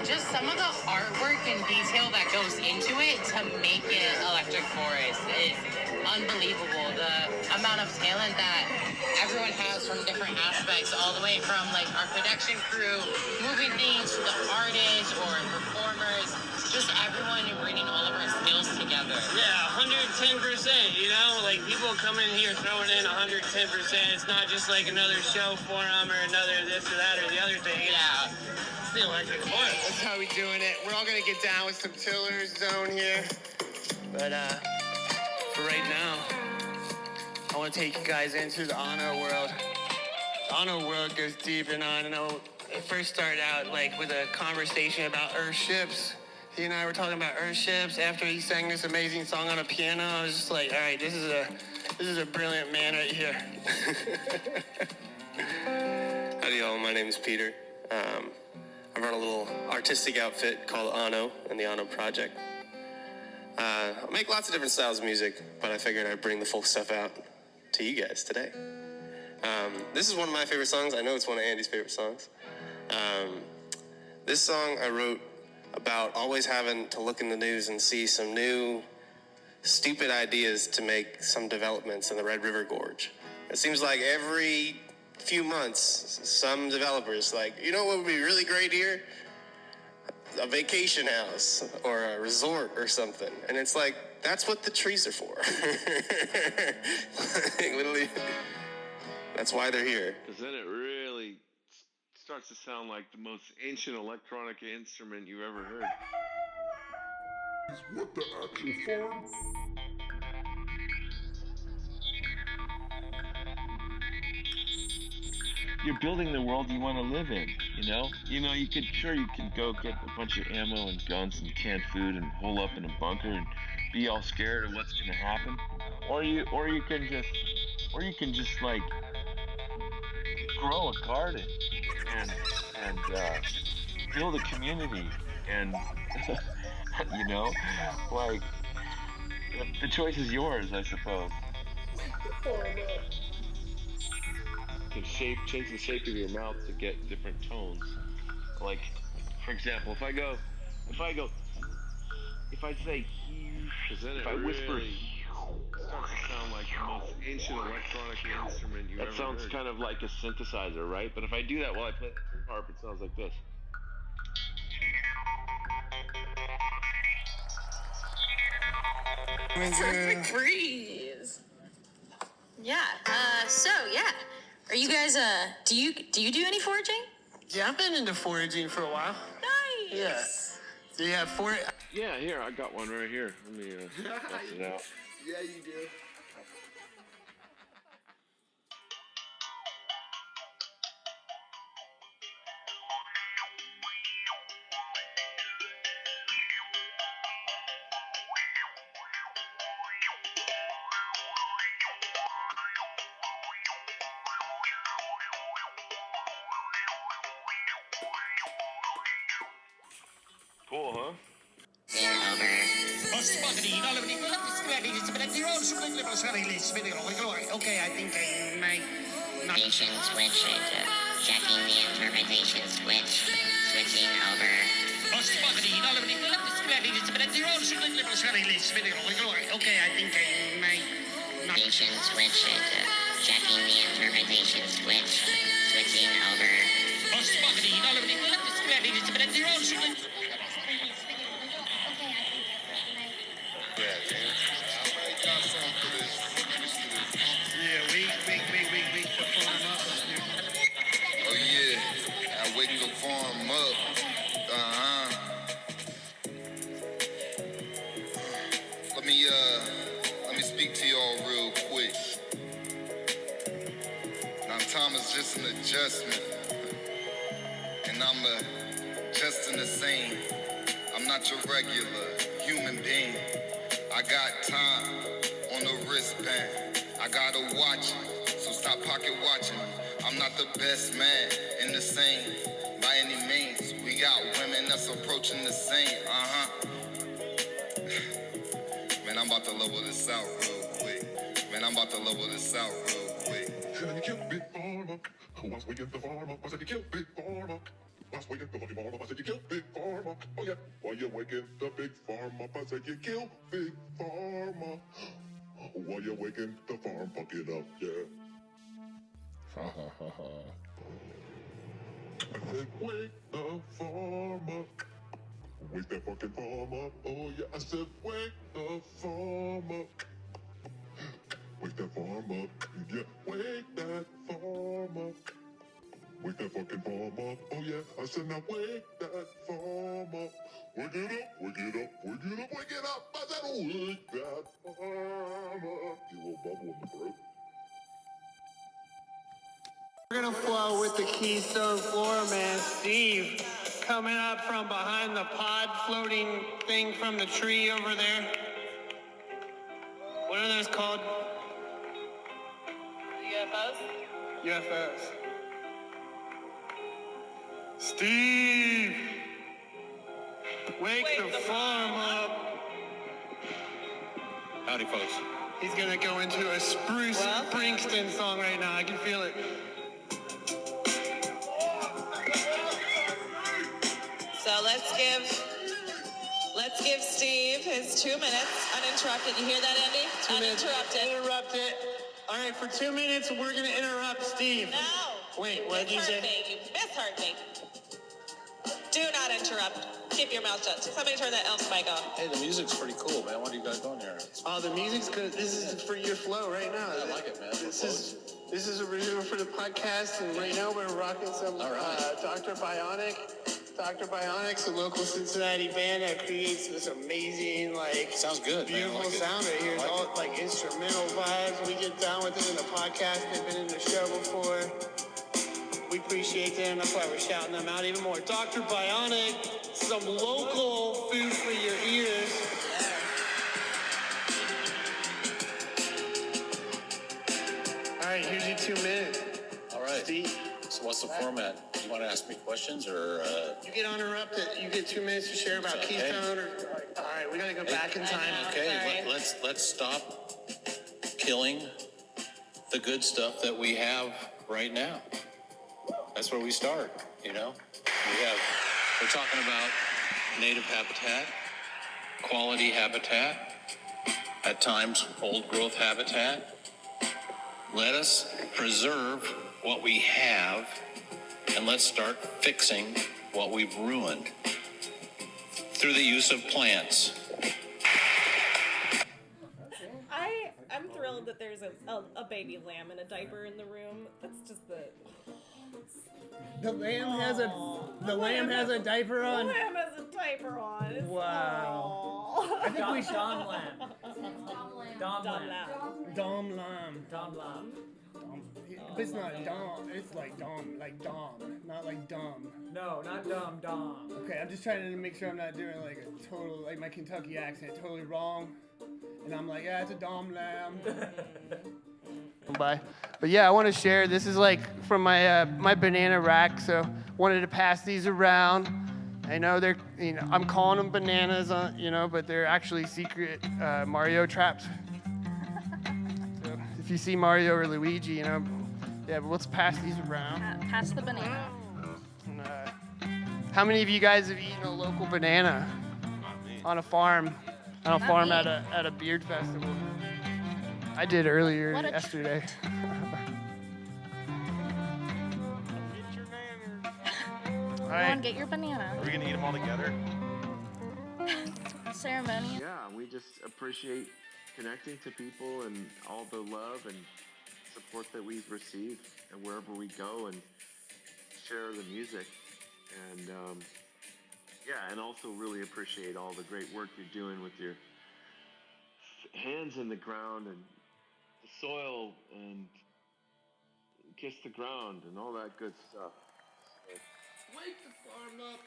Speaker 12: just some of the artwork and detail that goes into it to make it Electric Forest is unbelievable. The amount of talent that everyone has from different aspects, all the way from like our production crew, moving things to the artists or performers, just everyone bringing all of our skills together.
Speaker 14: Yeah, 110%, you know? Like, people come in here throwing in 110%. It's not just like another show for them or another this or that or the other thing.
Speaker 12: Yeah.
Speaker 14: It's the Electric Forest.
Speaker 17: That's how we doing it. We're all gonna get down with some Tiller's Zone here. But for right now, I want to take you guys into the Anno world. The Anno world goes deep, and I know it first started out like with a conversation about Earthships. He and I were talking about Earthships after he sang this amazing song on a piano. I was just like, all right, this is a brilliant man right here.
Speaker 15: Howdy y'all, my name is Peter. I run a little artistic outfit called Anno and the Anno Project. I make lots of different styles of music, but I figured I'd bring the folk stuff out to you guys today. This is one of my favorite songs. I know it's one of Andy's favorite songs. This song I wrote about always having to look in the news and see some new stupid ideas to make some developments in the Red River Gorge. It seems like every few months, some developers like, you know what would be really great here? A vacation house or a resort or something. And it's like, that's what the trees are for. Like, literally, that's why they're here.
Speaker 23: Because then it really starts to sound like the most ancient electronic instrument you've ever heard.
Speaker 10: What the actual farm?
Speaker 23: You're building the world you want to live in, you know? You can go get a bunch of ammo and guns and canned food and hole up in a bunker and be all scared of what's gonna happen. Or you can just like grow a garden and build a community and like the choice is yours, I suppose. You can change the shape of your mouth to get different tones. Like, for example, if I say, if I whisper, it starts to sound like the most ancient electronic instrument you've ever heard. That sounds kind of like a synthesizer, right? But if I do that while I play the harp, it sounds like this.
Speaker 11: Perfect breeze. Yeah. Are you guys do you do any foraging?
Speaker 17: Yeah, I've been into foraging for a while.
Speaker 11: Nice.
Speaker 17: Yeah. Do you have
Speaker 23: Yeah, here, I got one right here. Let me bust it out.
Speaker 17: Yeah, you do.
Speaker 23: Cool, huh?
Speaker 17: Okay, I think I might not.
Speaker 12: Switch, checking the interpretation switch.
Speaker 17: Okay, I think I might not.
Speaker 2: Switch into checking the interpretation switch, switching over.
Speaker 17: Yeah, wait to farm up.
Speaker 10: Oh yeah, I wake the farm up. Let me speak to y'all real quick. Now time is just an adjustment, and I'm adjusting the same. I'm not your regular human being. I got time on the wristband. I gotta watch it, so stop pocket watching me. I'm not the best man in the same by any means. We got women that's approaching the same. Man, I'm about to level this out real quick. Can you kill big farmer? Once we get the farmer, I said you kill big farmer. Once we get the big farmer, I said you kill big farmer. Oh yeah, while you waking the big farmer, I said you kill big farmer. While you waking the farm, fuck it up, yeah. Ha ha ha ha. I said wake the farm up. Wake that fucking farm up. Oh yeah, I said wake the farm up. Wake that farm up. Yeah, wake that farm up. Wake that fucking farm up. Oh yeah, I said now wake that farm up. Wake it up, wake it up, wake it up, wake it up. I said wake that farm up. You little bubble in the throat.
Speaker 22: We're gonna flow with the Keystone Floor Man, Steve, coming up from behind the pod floating thing from the tree over there. What are those called? UFOs? UFOs. Steve! Wake the farm up.
Speaker 3: Howdy, folks.
Speaker 22: He's gonna go into a Spruce Springsteen song right now. I can feel it.
Speaker 16: So let's give Steve his 2 minutes uninterrupted. You hear that, Andy?
Speaker 22: 2 minutes.
Speaker 16: Uninterrupted.
Speaker 22: Interrupted. All right, for 2 minutes, we're gonna interrupt Steve.
Speaker 16: No.
Speaker 22: Wait, what did you say?
Speaker 16: You misheard me. Do not interrupt. Keep your mouth shut. Somebody turn that Elf's mic off.
Speaker 3: Hey, the music's pretty cool, man. What are you guys doing here?
Speaker 22: Oh, the music's good. This is for your flow right now.
Speaker 3: Yeah, I like it, man.
Speaker 22: This is original for the podcast, and right now we're rocking some Dr. Bionic. Dr. Bionic's a local Cincinnati band that creates this amazing,
Speaker 3: sounds good,
Speaker 22: beautiful
Speaker 3: man.
Speaker 22: sound right here. It's all instrumental vibes. We get down with it in the podcast. They've been in the show before. We appreciate them. That's why we're shouting them out even more. Dr. Bionic, some local food for your ears. All right, here's your 2 minutes.
Speaker 3: All right.
Speaker 22: Steve.
Speaker 3: So what's the format? You want to ask me questions or?
Speaker 22: You get uninterrupted. You get 2 minutes to share about Keystone. All right, we gotta go back in time.
Speaker 3: Okay, let's stop killing the good stuff that we have right now. That's where we start, you know? We're talking about native habitat, quality habitat, at times old growth habitat. Let us preserve what we have, and let's start fixing what we've ruined through the use of plants.
Speaker 18: I'm thrilled that there's a baby lamb in a diaper in the room. That's just
Speaker 6: The lamb has a diaper on.
Speaker 18: The lamb has a diaper on. It's,
Speaker 6: Wow. I think we should.
Speaker 18: Dom lamb.
Speaker 6: Dom lamb. But it's not Dom. It's like Dom, not like dumb.
Speaker 19: No, not dumb, Dom.
Speaker 6: Okay, I'm just trying to make sure I'm not doing a total, my Kentucky accent totally wrong. And I'm like, yeah, it's a Dom lamb. But yeah, I want to share. This is from my my banana rack. So wanted to pass these around. I know they're, I'm calling them bananas, but they're actually secret Mario traps. So if you see Mario or Luigi, yeah, but let's pass these around.
Speaker 18: Pass the banana.
Speaker 6: How many of you guys have eaten a local banana?
Speaker 23: Not me.
Speaker 17: on a farm at a beard festival. I did earlier yesterday.
Speaker 11: Rowan, get your banana.
Speaker 1: Are we gonna eat them all together?
Speaker 11: Ceremony.
Speaker 1: Yeah, we just appreciate connecting to people and all the love and support that we've received, and wherever we go and share the music, and and also really appreciate all the great work you're doing with your hands in the ground and the soil and kiss the ground and all that good stuff. So,
Speaker 17: Wake the farm up.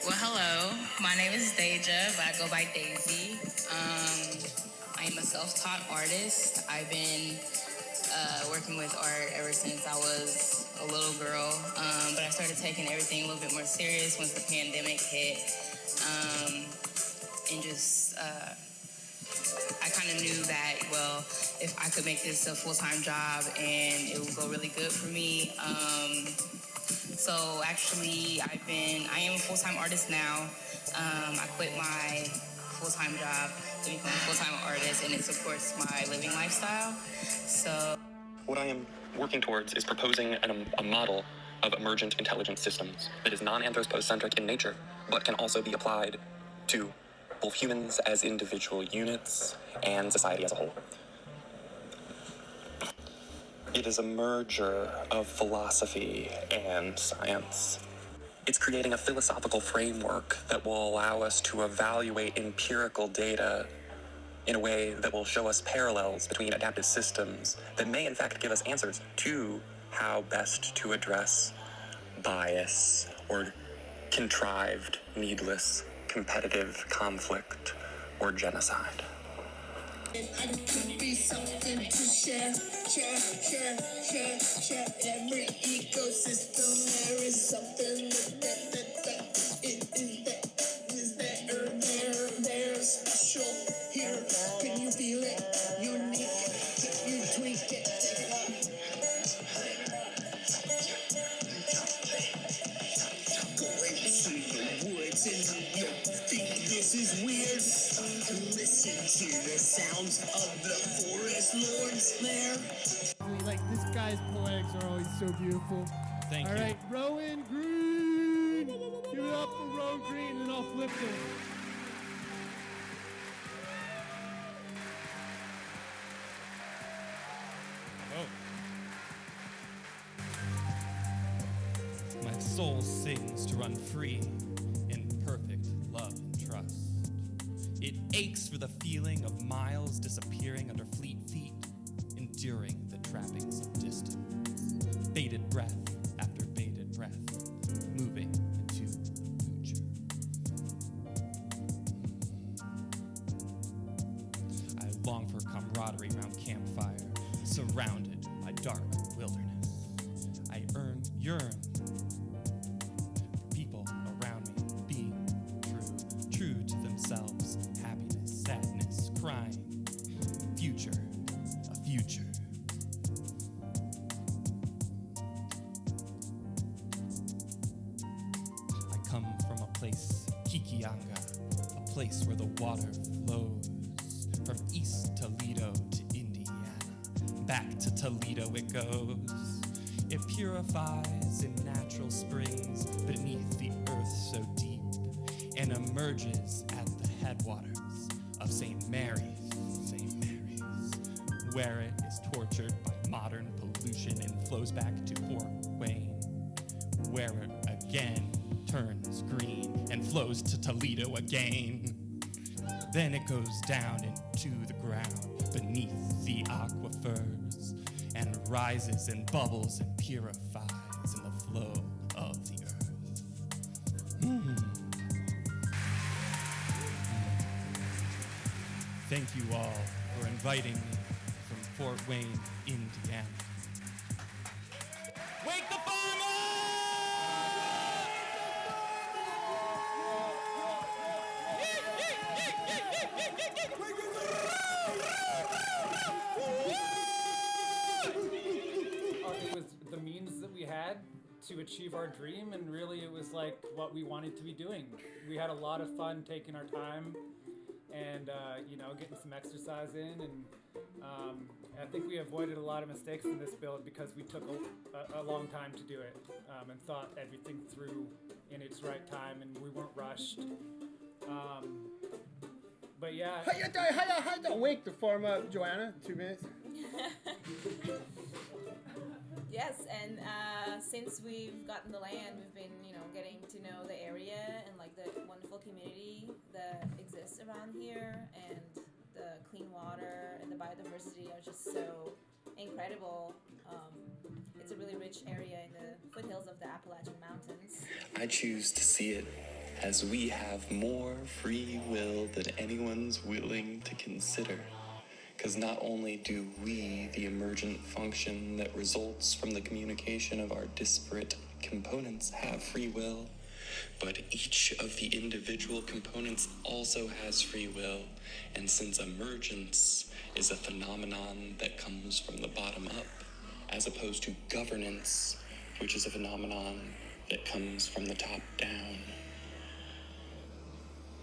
Speaker 12: Well, hello. My name is Deja, but I go by Daisy. I am a self-taught artist. I've been working with art ever since I was a little girl, but I started taking everything a little bit more serious once the pandemic hit, and just I kind of knew that, well, if I could make this a full-time job and it would go really good for me. So actually, I am a full-time artist now. I quit my full-time job to become a full-time artist, and it supports my living lifestyle. So
Speaker 5: what I am working towards is proposing a model of emergent intelligence systems that is non-anthropocentric in nature, but can also be applied to both humans as individual units and society as a whole. It is a merger of philosophy and science. It's creating a philosophical framework that will allow us to evaluate empirical data in a way that will show us parallels between adaptive systems that may in fact give us answers to how best to address bias or contrived, needless, competitive conflict or genocide.
Speaker 10: I could be something to share. Every ecosystem there is something they're special here. Can you feel it? Unique. You tweak it. Going through the woods and you think this is weird. Listen to the sounds of the forest lords there.
Speaker 17: Like, this guy's poetics are always so beautiful.
Speaker 21: Thank you.
Speaker 17: All right, Rowan Greene. Give it up for Rowan Greene, and I'll flip him.
Speaker 21: My soul sings to run free in perfect love and trust. It aches for the feeling of miles disappearing under fleet feet, enduring the trappings of distance. Bated breath after bated breath, moving into the future. I long for camaraderie round campfire, surrounded by dark wilderness. I yearn for people around me being true to themselves, happiness, sadness, crying, future, a future. I come from a place, Kikianga, a place where the water flows from East Toledo to Indiana. Back to Toledo it goes. It purifies in natural springs beneath the earth so deep and emerges at the headwaters of St. Mary's. St. Mary's. where it is tortured by modern pollution and flows back to Fort Wayne, where it again turns green and flows to Toledo again. Then it goes down into the ground beneath the aquifers and rises and bubbles and purifies in the flow of the earth. Thank you all for inviting me from Fort Wayne, Indiana. Wake the farmer!
Speaker 19: It was the means that we had to achieve our dream, and really it was like what we wanted to be doing. We had a lot of fun taking our time and getting some exercise in, and I think we avoided a lot of mistakes in this build because we took a long time to do it and thought everything through in its right time, and we weren't rushed. But yeah.
Speaker 13: How to wake the farm up, Joanna? 2 minutes.
Speaker 11: Yes, and since we've gotten the land, we've been, getting to know the area and like the wonderful community that exists around here, and the clean water and the biodiversity are just so incredible. It's a really rich area in the foothills of the Appalachian Mountains.
Speaker 5: I choose to see it as we have more free will than anyone's willing to consider. Because not only do we, the emergent function that results from the communication of our disparate components, have free will, but each of the individual components also has free will. And since emergence is a phenomenon that comes from the bottom up, as opposed to governance, which is a phenomenon that comes from the top down,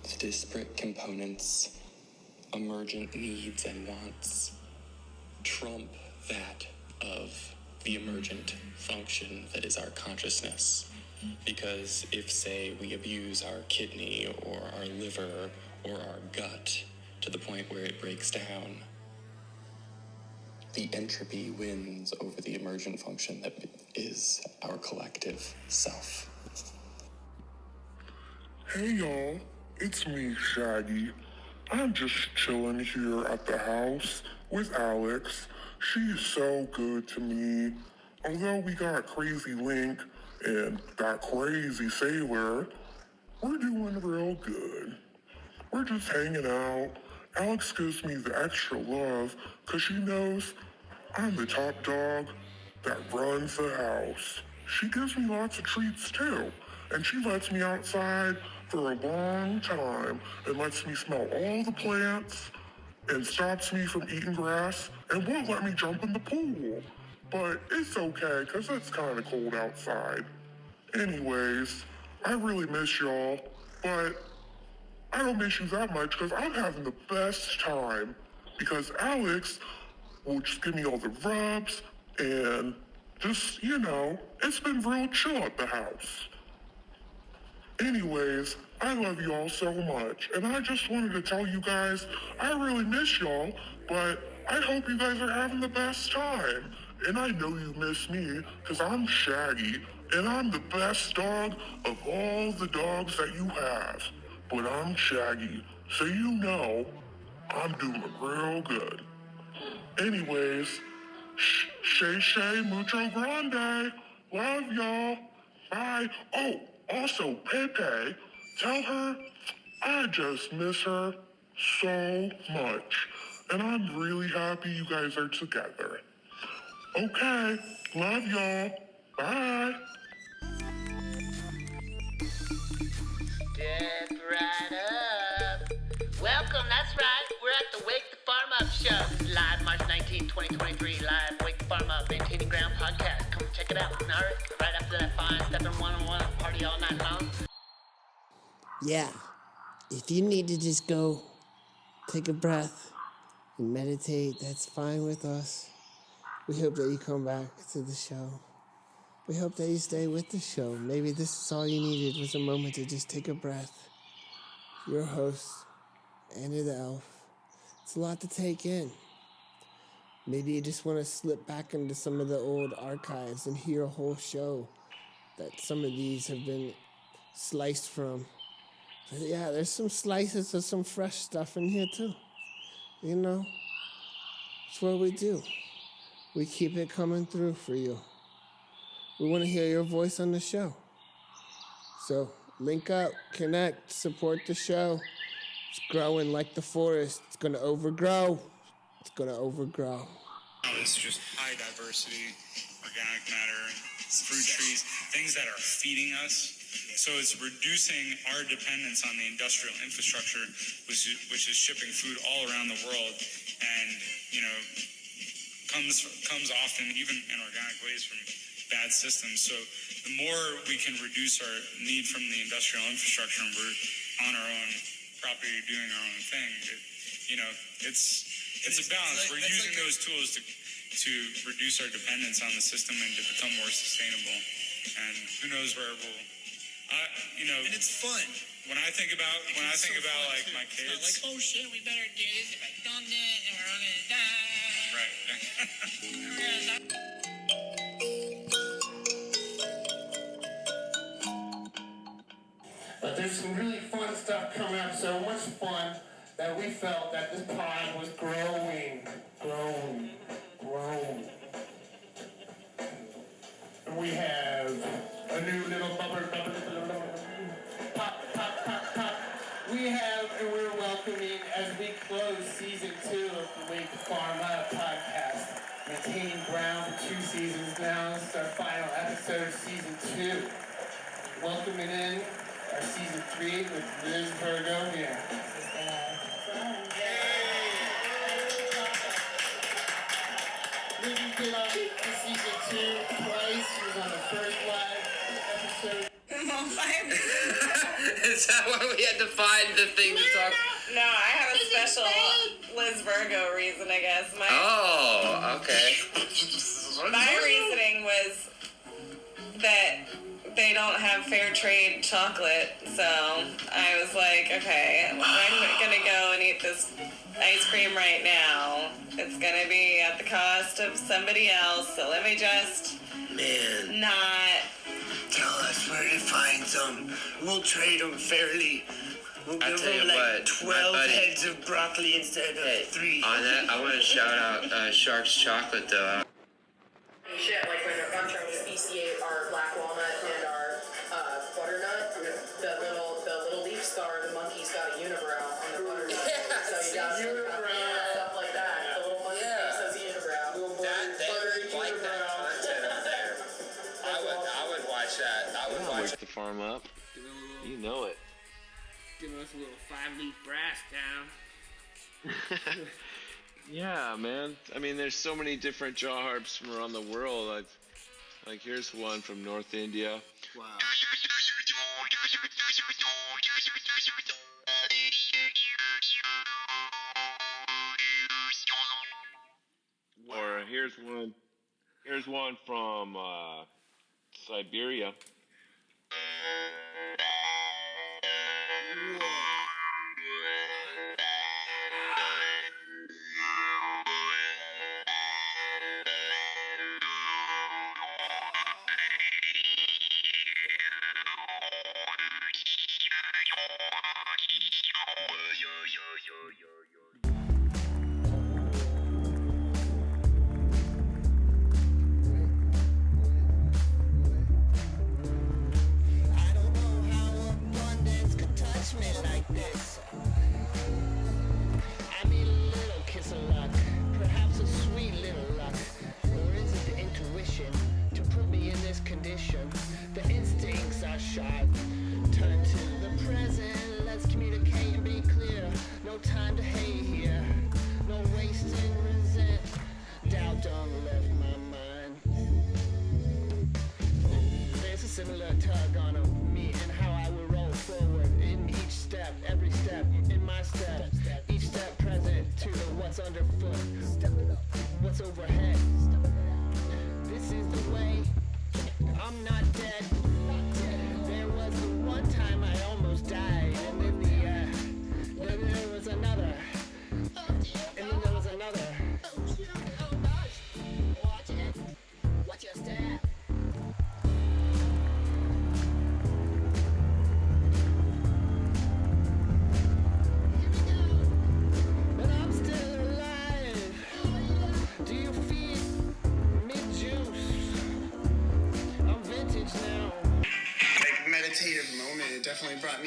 Speaker 5: the disparate components, emergent needs and wants trump that of the emergent function that is our consciousness. Because if, say, we abuse our kidney or our liver or our gut to the point where it breaks down, the entropy wins over the emergent function that is our collective self.
Speaker 10: Hey y'all, it's me, Shaggy. I'm just chilling here at the house with Alex. She's so good to me. Although we got Crazy Link and that crazy sailor, we're doing real good. We're just hanging out. Alex gives me the extra love because she knows I'm the top dog that runs the house. She gives me lots of treats too, and she lets me outside for a long time and lets me smell all the plants and stops me from eating grass and won't let me jump in the pool. But it's okay because it's kind of cold outside. Anyways, I really miss y'all, but I don't miss you that much because I'm having the best time because Alex will just give me all the rubs and just, it's been real chill at the house. Anyways, I love you all so much, and I just wanted to tell you guys I really miss y'all, but I hope you guys are having the best time. And I know you miss me, because I'm Shaggy, and I'm the best dog of all the dogs that you have. But I'm Shaggy, so you know I'm doing real good. Anyways, Shay mucho grande. Love y'all. Bye. Oh, also, Pepe, tell her I just miss her so much. And I'm really happy you guys are together. Okay, love y'all. Bye.
Speaker 4: Step right up. Welcome, that's right. We're at the Wake the Farm Up show. Live March 19, 2023. Live Wake the Farm Up Maintaining Ground podcast. Come check it out. All right after that fine stepping one-on-one party all night long.
Speaker 6: Yeah, if you need to just go take a breath and meditate, that's fine with us. We hope that you come back to the show. We hope that you stay with the show. Maybe this is all you needed was a moment to just take a breath. Your host, Ande the Elf. It's a lot to take in.
Speaker 13: Maybe you just want to slip back into some of the old archives and hear a whole show that some of these have been sliced from. But yeah, there's some slices of some fresh stuff in here too. You know, it's what we do. We keep it coming through for you. We want to hear your voice on the show. So link up, connect, support the show. It's growing like the forest. It's going to overgrow. It's going to overgrow.
Speaker 7: It's just high diversity, organic matter, fruit trees, things that are feeding us. So it's reducing our dependence on the industrial infrastructure, which is shipping food all around the world, and comes often, even in organic ways, from bad systems. So the more we can reduce our need from the industrial infrastructure, and we're on our own property doing our own thing, it's a balance. We're using those tools to reduce our dependence on the system and to become more sustainable. And who knows where we'll, and it's fun. When I think about like my kids,
Speaker 12: like, oh shit, we better do this. If I don't do it, then we're all gonna die.
Speaker 7: Right.
Speaker 13: But there's some really fun stuff coming up. So much fun that we felt that this pod was growing. And we have a new little bubble, pop. We have, and we're welcoming, as we close season 2 of the Wake the Farm Up podcast, maintaining ground for 2 seasons now. This is our final episode of season 2. Welcoming in our season 3 with Liz Virgo here. Liz has been on season 2 twice. She was on the first live episode.
Speaker 12: Is that why we had to find the thing to talk?
Speaker 16: No, I have a special Liz Virgo reason, I guess.
Speaker 12: Okay.
Speaker 16: My reasoning was that they don't have fair trade chocolate, so I was like, okay, I'm gonna go and eat this ice cream right now. It's gonna be at the cost of somebody else, so let me just not.
Speaker 13: Tell us where to find some. We'll trade them fairly. We'll give them like 12 heads of broccoli instead of 3.
Speaker 12: On that, I want to shout out Shark's Chocolate, though.
Speaker 9: Shit, like when I'm trying to speciate our black walnut and our butternut, the little leaf scar, the monkey's got a unibrow on the butternut. So you got stuff like that. The little monkey face has a unibrow.
Speaker 12: They like that content there. I would watch that. I would watch
Speaker 23: Wake the Farm Up. You know it.
Speaker 17: Giving us a little 5-leaf brass down.
Speaker 23: Yeah, man. I mean, there's so many different jaw harps from around the world. Like here's one from North India.
Speaker 17: Wow.
Speaker 23: Or here's one from Siberia.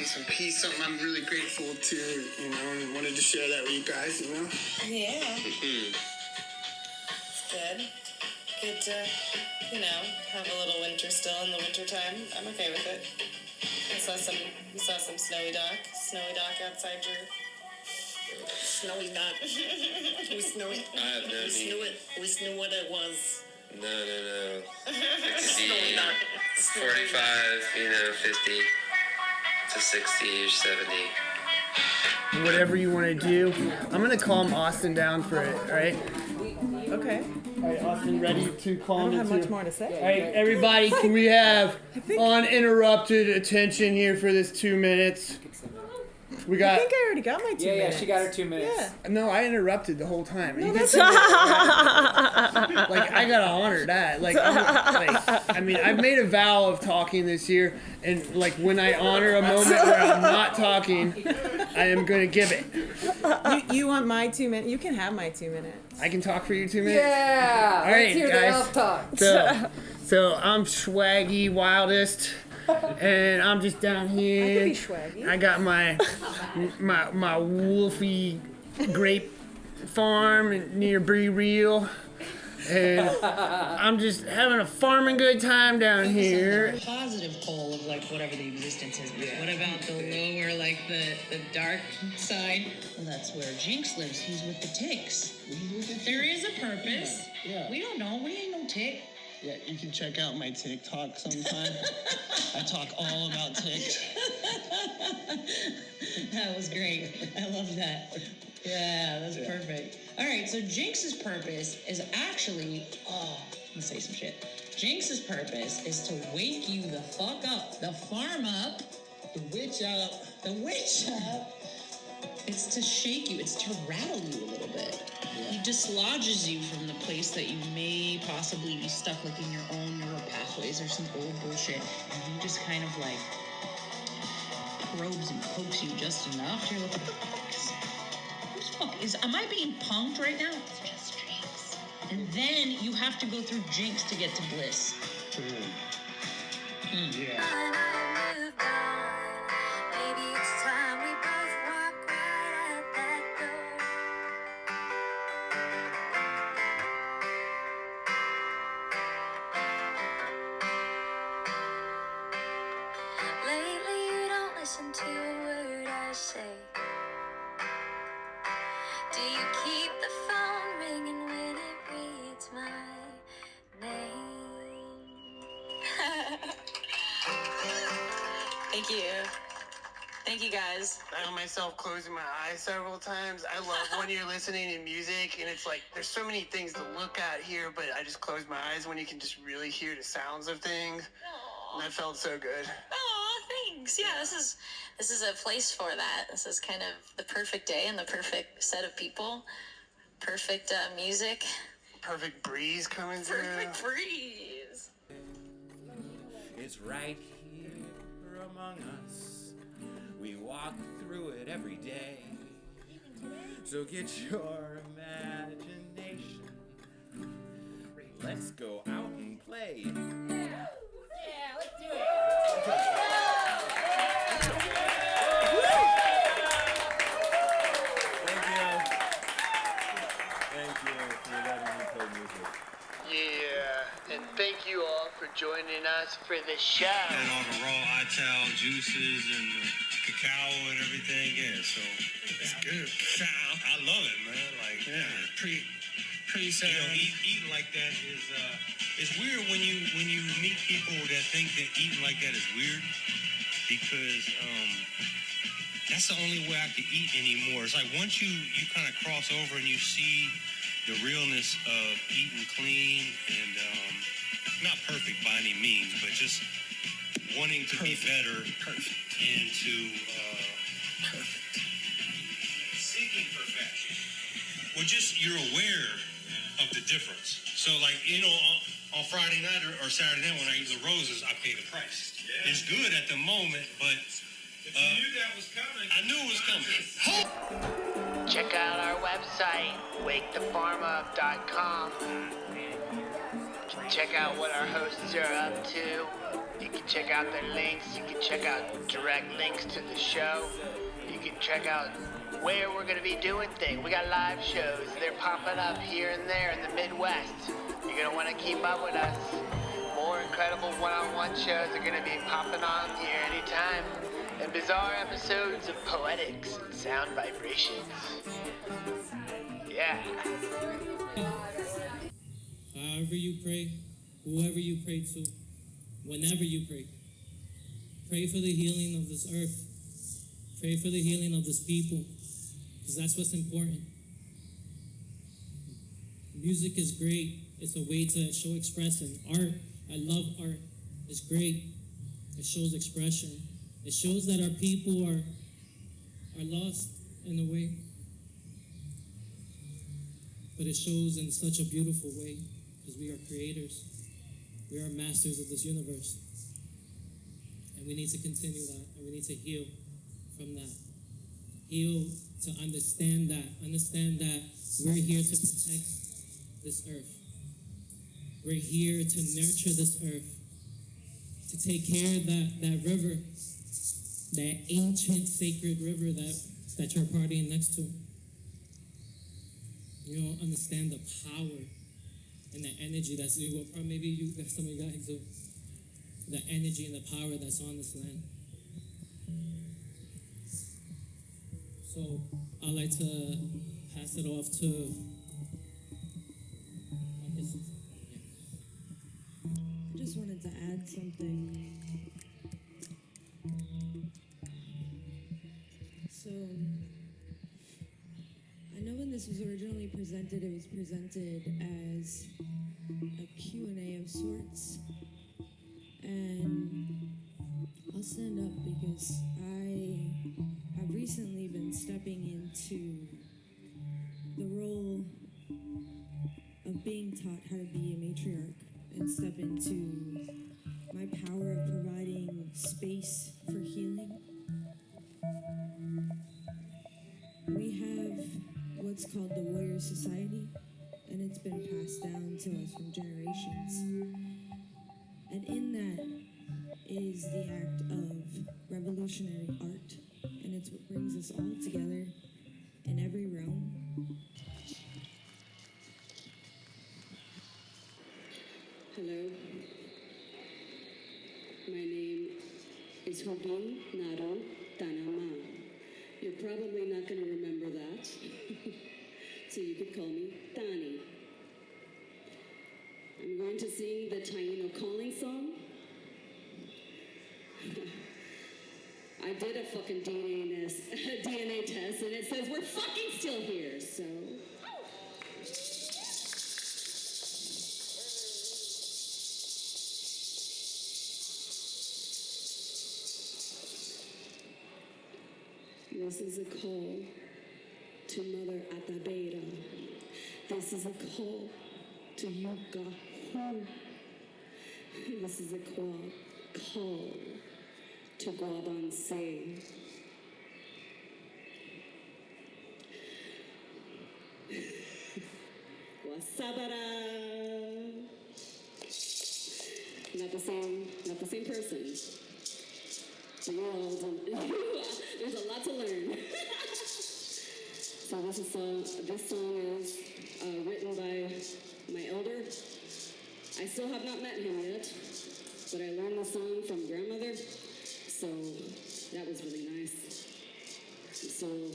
Speaker 13: some peace, something I'm really grateful to, you know, and wanted to share that with you guys, you know?
Speaker 16: Yeah. It's good. Good to, you know, have a little winter still in the winter time. I'm okay with it. We saw some snowy dock outside your...
Speaker 13: Snowy dock. Who's snowy?
Speaker 15: I have no need.
Speaker 13: We knew what it was.
Speaker 15: No. It could be 45, 50 to 60 or 70.
Speaker 13: Whatever you want to do. I'm going to calm Austin down for it, all right?
Speaker 18: Okay.
Speaker 13: All right, Austin, ready to calm
Speaker 18: I don't have
Speaker 13: into...
Speaker 18: much more to say.
Speaker 13: All right, everybody, can we have uninterrupted attention here for this 2 minutes? We got...
Speaker 18: I think I already got my 2 minutes.
Speaker 19: Yeah, she got her 2 minutes.
Speaker 18: Yeah.
Speaker 13: No, I interrupted the whole time.
Speaker 18: No,
Speaker 13: You
Speaker 18: that's
Speaker 13: can- like, I gotta honor that. I mean, I've made a vow of talking this year, and like when I honor a moment where I'm not talking, I am gonna give it.
Speaker 18: You want my 2 minutes? You can have my 2 minutes.
Speaker 13: I can talk for you 2 minutes?
Speaker 18: Yeah!
Speaker 13: All right,
Speaker 18: Let's hear the
Speaker 13: guys.
Speaker 18: elf talk.
Speaker 13: So I'm Swaggy Wildest, and I'm just down here.
Speaker 18: I could be Swaggy.
Speaker 13: I got my Wolfie grape farm near Bree Reel, and I'm just having a farming good time down here.
Speaker 8: Positive pole of like whatever the existence is. But what about the lower, like the dark side? Well, that's where Jinx lives. He's with the ticks. There is a purpose.
Speaker 13: Yeah.
Speaker 8: We don't know. We ain't no tick.
Speaker 13: Yeah, you can check out my TikTok sometime. I talk all about ticks.
Speaker 8: That was great. I love that. Yeah, that's perfect. All right, so Jinx's purpose is actually, let's say some shit. Jinx's purpose is to wake you the fuck up, the farm up, the witch up. It's to shake you. It's to rattle you a little bit. Yeah. He dislodges you from the place that you may possibly be stuck, like in your own neural pathways or some old bullshit, and he just kind of like probes and pokes you just enough. You're like, what the fuck am I being punked right now? It's just dreams. And then you have to go through Jinx to get to bliss.
Speaker 13: Yeah.
Speaker 10: Maybe it's time we both walk right out that door. Lately you don't listen to a word I say. Do you keep the phone ringing when it reads my name?
Speaker 8: Thank you. Thank you, guys.
Speaker 13: I found myself closing my eyes several times. I love when you're listening to music and it's like there's so many things to look at here, but I just close my eyes when you can just really hear the sounds of things.
Speaker 8: Aww.
Speaker 13: And that felt so good.
Speaker 8: Oh, thanks. Yeah, this is a place for that. This is kind of the perfect day and the perfect set of people. Perfect music.
Speaker 13: Perfect breeze coming through.
Speaker 8: Perfect breeze.
Speaker 14: It's right here among us. We walk through it every day. So get your imagination. Let's go out and play.
Speaker 10: Yeah, let's do it.
Speaker 14: Thank you for letting me play music.
Speaker 4: Yeah, and thank you all for joining us for the show.
Speaker 7: And all the raw ital juices and the cacao and everything, yeah, so it's good. I love it, man. Like, pretty sad. You know, eating like that is it's weird when you meet people that think that eating like that is weird, because that's the only way I can eat anymore. It's like once you kind of cross over and you see the realness of eating clean and not perfect by any means, but just wanting to be better and to seeking perfection. Well, just you're aware of the difference. So, like, you know, on Friday night or Saturday night when I eat the roses, I pay the price. Yeah. It's good at the moment, but if you knew that was coming. I knew it was coming.
Speaker 4: Check out our website, wakethefarmup.com. check out what our hosts are up to. You can check out their links. You can check out direct links to the show. You can check out where we're going to be doing things. We got live shows. They're popping up here and there in the Midwest. You're going to want to keep up with us. More incredible one-on-one shows are going to be popping on here anytime. And bizarre episodes of Poetics and Sound Vibrations. Yeah.
Speaker 2: However you pray, whoever you pray to, whenever you pray for the healing of this earth. Pray for the healing of this people, because that's what's important. Music is great. It's a way to show expression. Art, I love art. It's great. It shows expression. It shows that our people are lost in a way. But it shows in such a beautiful way, because we are creators. We are masters of this universe. And we need to continue that, and we need to heal from that. Heal to understand that we're here to protect this earth. We're here to nurture this earth, to take care of that river, that ancient sacred river that you're partying next to. You don't understand the power and the energy that's, well, maybe some of you guys do, the energy and the power that's on this land. So I'd like to pass it off to
Speaker 20: I just wanted to add something. So I know when this was originally presented, it was presented as a Q&A of sorts. And I'll stand up because I've recently been stepping into the role of being taught how to be a matriarch and step into my power of providing space for healing. We have what's called the Warrior Society, and it's been passed down to us from generations. And in that is the act of revolutionary art, and it's what brings us all together in every realm.
Speaker 22: Hello, my name is Hudun Naro Tanama. You're probably not going to remember that, so you could call me Tani. I'm going to sing the Taino calling song. I did a fucking DNA test, and it says we're fucking still here, so... This is a call to Mother Atabera. This is a call to Yuka. This is a call to Guabanse. Wasabara. Not the same person. So you're all there's a lot to learn. So this song is written by my elder. I still have not met him yet, but I learned the song from grandmother, so that was really nice. I'm still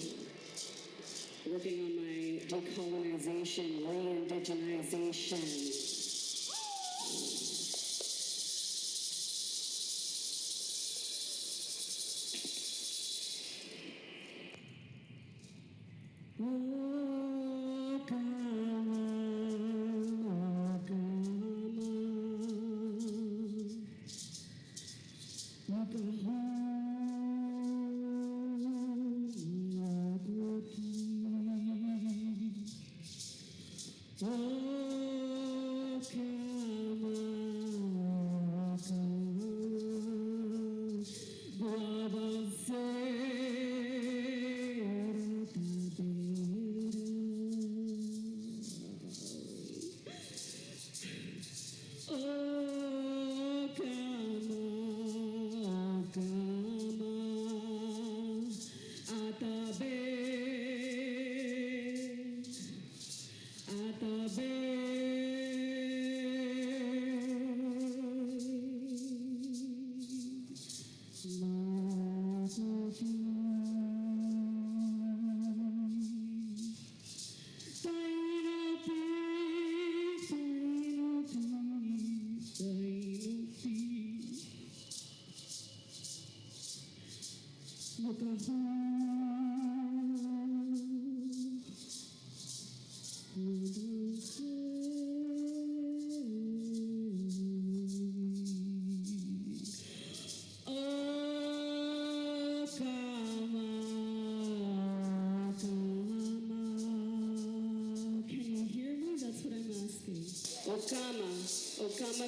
Speaker 22: working on my decolonization, re-indigenization.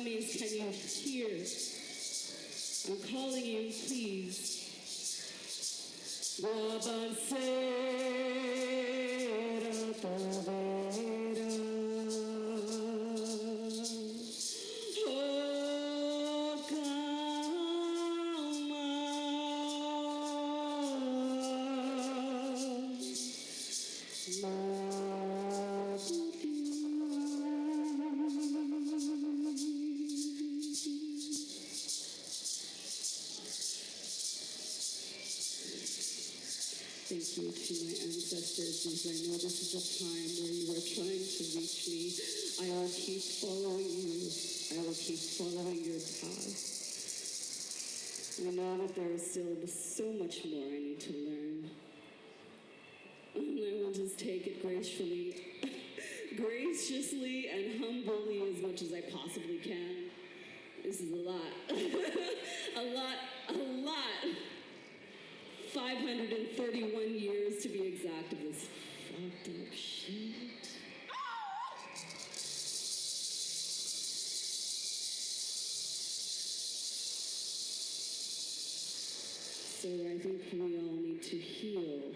Speaker 22: dummies, can you hear? I'm calling you, please. Thank you to my ancestors, as I know this is a time where you are trying to reach me. I will keep following you. I will keep following your path. I know that there is still so much more I need to learn. I will just take it gracefully, graciously and humbly as much as I possibly can. This is a lot. a lot. 531 years to be exact of this fucked up shit. So I think we all need to heal.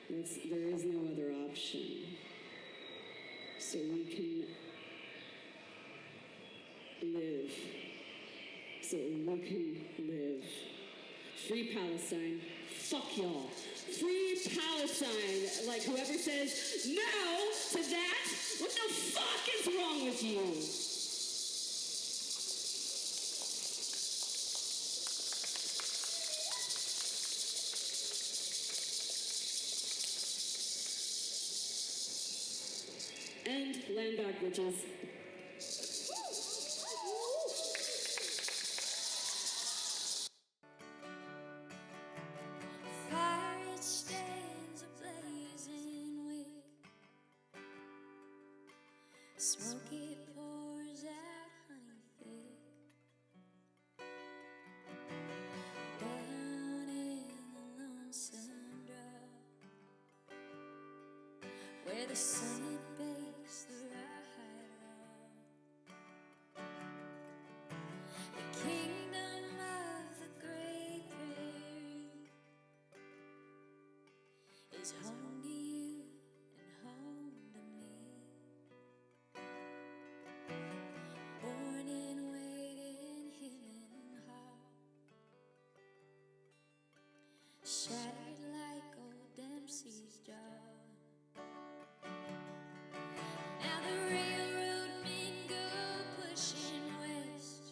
Speaker 22: There is no other option. So we can live. So we can live. Free Palestine. Fuck y'all. Free Palestine. Like whoever says no to that, what the fuck is wrong with you? And land back, bitches.
Speaker 1: Smoke it pours out honey thick down in the lonesome drop where the sun it bakes the right rock. The kingdom of the great prairie is home to you and home to me. Born and waiting, hidden heart, shattered like old Dempsey's jaw. Now the railroad men go pushing west,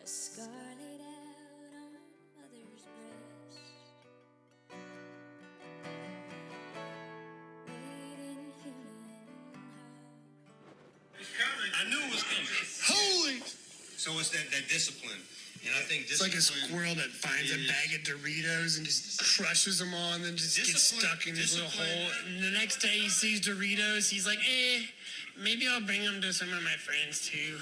Speaker 1: a scarlet out on mother's breast. Waiting, hidden
Speaker 3: I knew it was coming. Holy! So it's that discipline. And I think
Speaker 13: it's like a squirrel that finds a bag of Doritos and just crushes them all and then just gets stuck in his little hole. And the next day he sees Doritos, he's like, maybe I'll bring them to some of my friends too.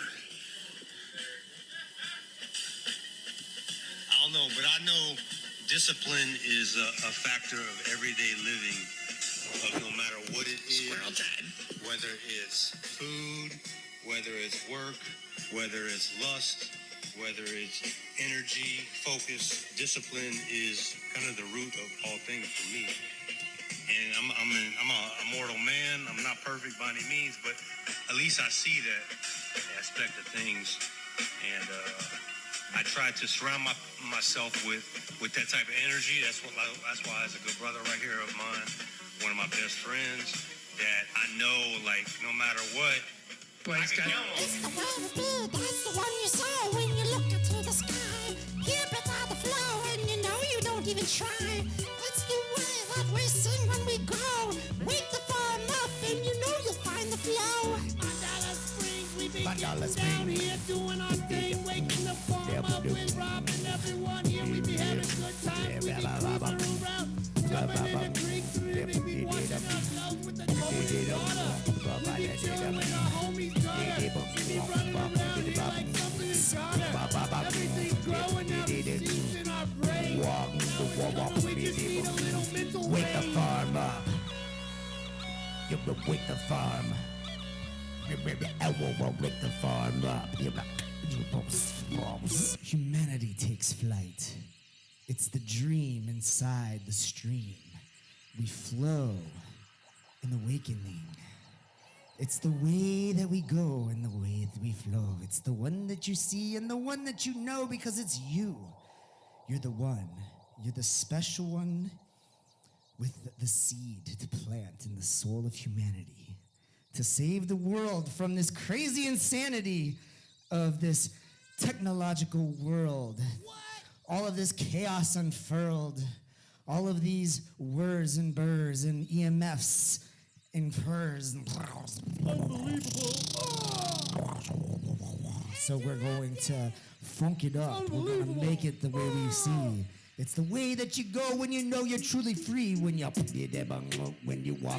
Speaker 3: I don't know, but I know discipline is a factor of everyday living, of no matter what it is, whether it's food, whether it's work, whether it's lust, whether it's energy, focus. Discipline is kind of the root of all things for me. And I'm a mortal man. I'm not perfect by any means, but at least I see that aspect of things, and I try to surround myself with that type of energy. That's why, as a good brother right here of mine, one of my best friends, that I know, like, no matter what, I can count on.
Speaker 1: It's the way to be, that's the one you say when you look up to the sky. Cupid's on the floor and you know you don't even try. It's the way that we sing when we grow. Wake the farm up and you know you'll find the flow. Mandala Springs, we be getting down here doing our thing. Waking the farm up with Rob and everyone here. We be having good times, we be cruising around. Jumping in the creek, we be washing ourselves with the cold water. We be chilling with our homies, daughter. We be running around here like something is gotta. Everything's growing out, seeds in our brain. We just need a little mental
Speaker 21: Wake the
Speaker 1: rain.
Speaker 21: farm up. You will wake the farm.
Speaker 5: Wake the farm up. Humanity takes flight. It's the dream inside the stream. We flow in awakening. It's the way that we go and the way that we flow. It's the one that you see and the one that you know because it's you. You're the one. You're the special one with the seed to plant in the soul of humanity, to save the world from this crazy insanity of this technological world. What? All of this chaos unfurled, all of these whirs and burrs and EMFs and purrs and unbelievable. So we're going to funk it up. We're going to make it the way we see. It's the way that you go when you know you're truly free. When you walk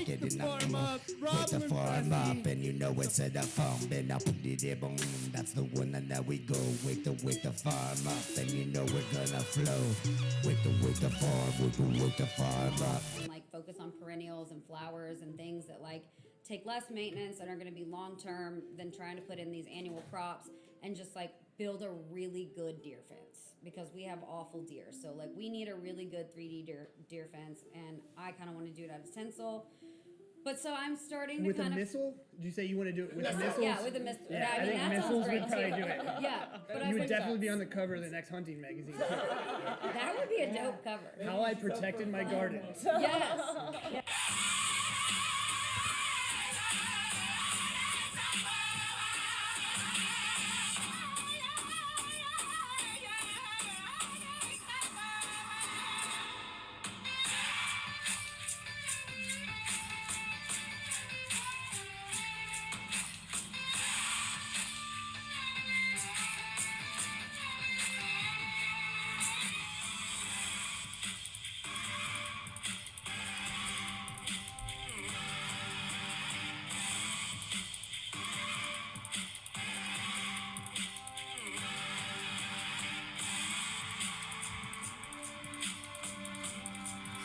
Speaker 5: it in wake the farm up, and you know it's at the farm. That's the one that we go. Wake the farm up, and you know we're gonna flow. Wake the farm, wake the farm up.
Speaker 11: And like focus on perennials and flowers and things that like take less maintenance and are going to be long term than trying to put in these annual crops and just like build a really good deer fence, because we have awful deer. So like we need a really good 3D deer fence, and I kind of want to do it out of tinsel. But so I'm starting to
Speaker 21: with
Speaker 11: kind
Speaker 21: a
Speaker 11: of
Speaker 21: missile. Did you say you want to do it with missiles?
Speaker 11: Yeah, with a missile.
Speaker 21: Yeah,
Speaker 11: I
Speaker 21: I think
Speaker 11: that
Speaker 21: missiles
Speaker 11: sounds great
Speaker 21: would probably
Speaker 11: too.
Speaker 21: do it.
Speaker 11: Yeah, but I
Speaker 21: You would
Speaker 11: think
Speaker 21: definitely be on the cover of the next hunting magazine.
Speaker 11: that would be a dope cover.
Speaker 21: How I protected my garden.
Speaker 11: Yes. Yeah.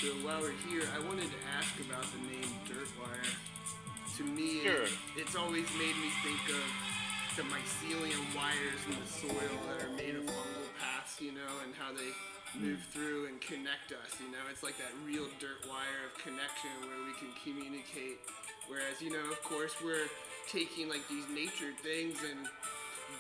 Speaker 17: So while we're here, I wanted to ask about the name Dirtwire. To me, it's always made me think of the mycelium wires in the soil that are made of fungal paths, you know, and how they move through and connect us, you know. It's like that real dirt wire of connection where we can communicate. Whereas, you know, of course, we're taking like these nature things and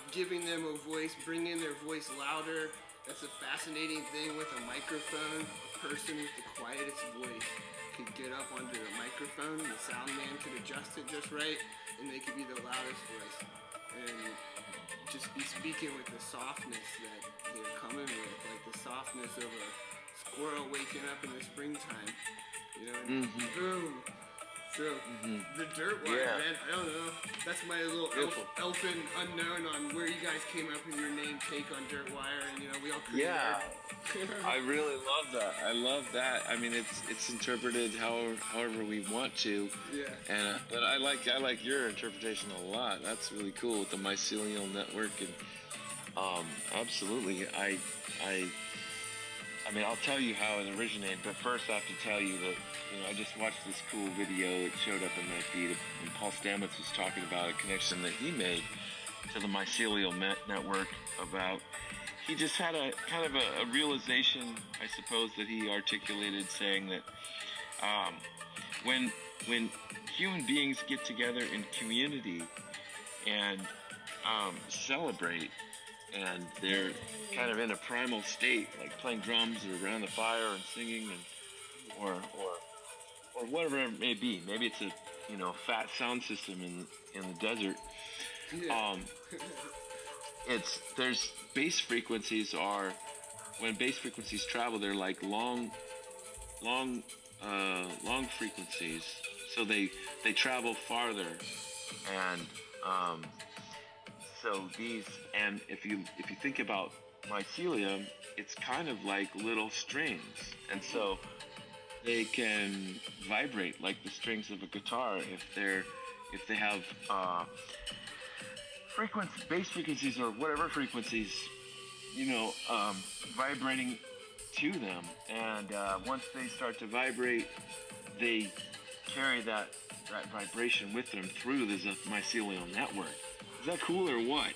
Speaker 17: giving them a voice, bringing their voice louder. That's a fascinating thing with a microphone. A person with the quietest voice could get up onto a microphone, the sound man could adjust it just right, and they could be the loudest voice. And just be speaking with the softness that they're coming with, like the softness of a squirrel waking up in the springtime. You know, and boom. So, the Dirtwire, man, I don't know. That's my little elfin unknown on where you guys came up with your name take on Dirtwire, and, you know, we all created
Speaker 23: I really love that. I love that. I mean, it's interpreted however we want to.
Speaker 17: Yeah.
Speaker 23: And but I like your interpretation a lot. That's really cool with the mycelial network, and absolutely. I mean, I'll tell you how it originated, but first I have to tell you that, you know, I just watched this cool video. It showed up in my feed, and Paul Stamets was talking about a connection that he made to the mycelial network about. He just had a kind of a realization, I suppose, that he articulated, saying that when human beings get together in community and celebrate, and they're kind of in a primal state, like playing drums or around the fire and singing, and or whatever it may be. Maybe it's a fat sound system in the desert.
Speaker 17: Yeah.
Speaker 23: There's bass frequencies are, when bass frequencies travel, they're like long frequencies, so they travel farther, and so these, and if you think about mycelium, it's kind of like little strings, and so they can vibrate like the strings of a guitar if they have bass frequencies or whatever frequencies, vibrating to them, and once they start to vibrate, they carry that that vibration with them through this mycelial network. Is that cool or what?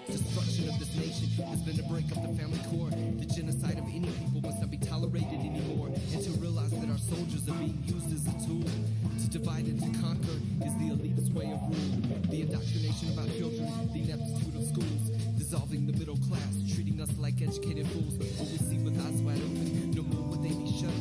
Speaker 6: Destruction of this nation has been to break up the family core. The genocide of any people must not be tolerated anymore. And to realize that our soldiers are being used as a tool to divide and to conquer is the elitist way of rule. The indoctrination of our children, the ineptitude of schools, dissolving the middle class, treating us like educated fools. What we see with eyes wide open, no more would they be shut.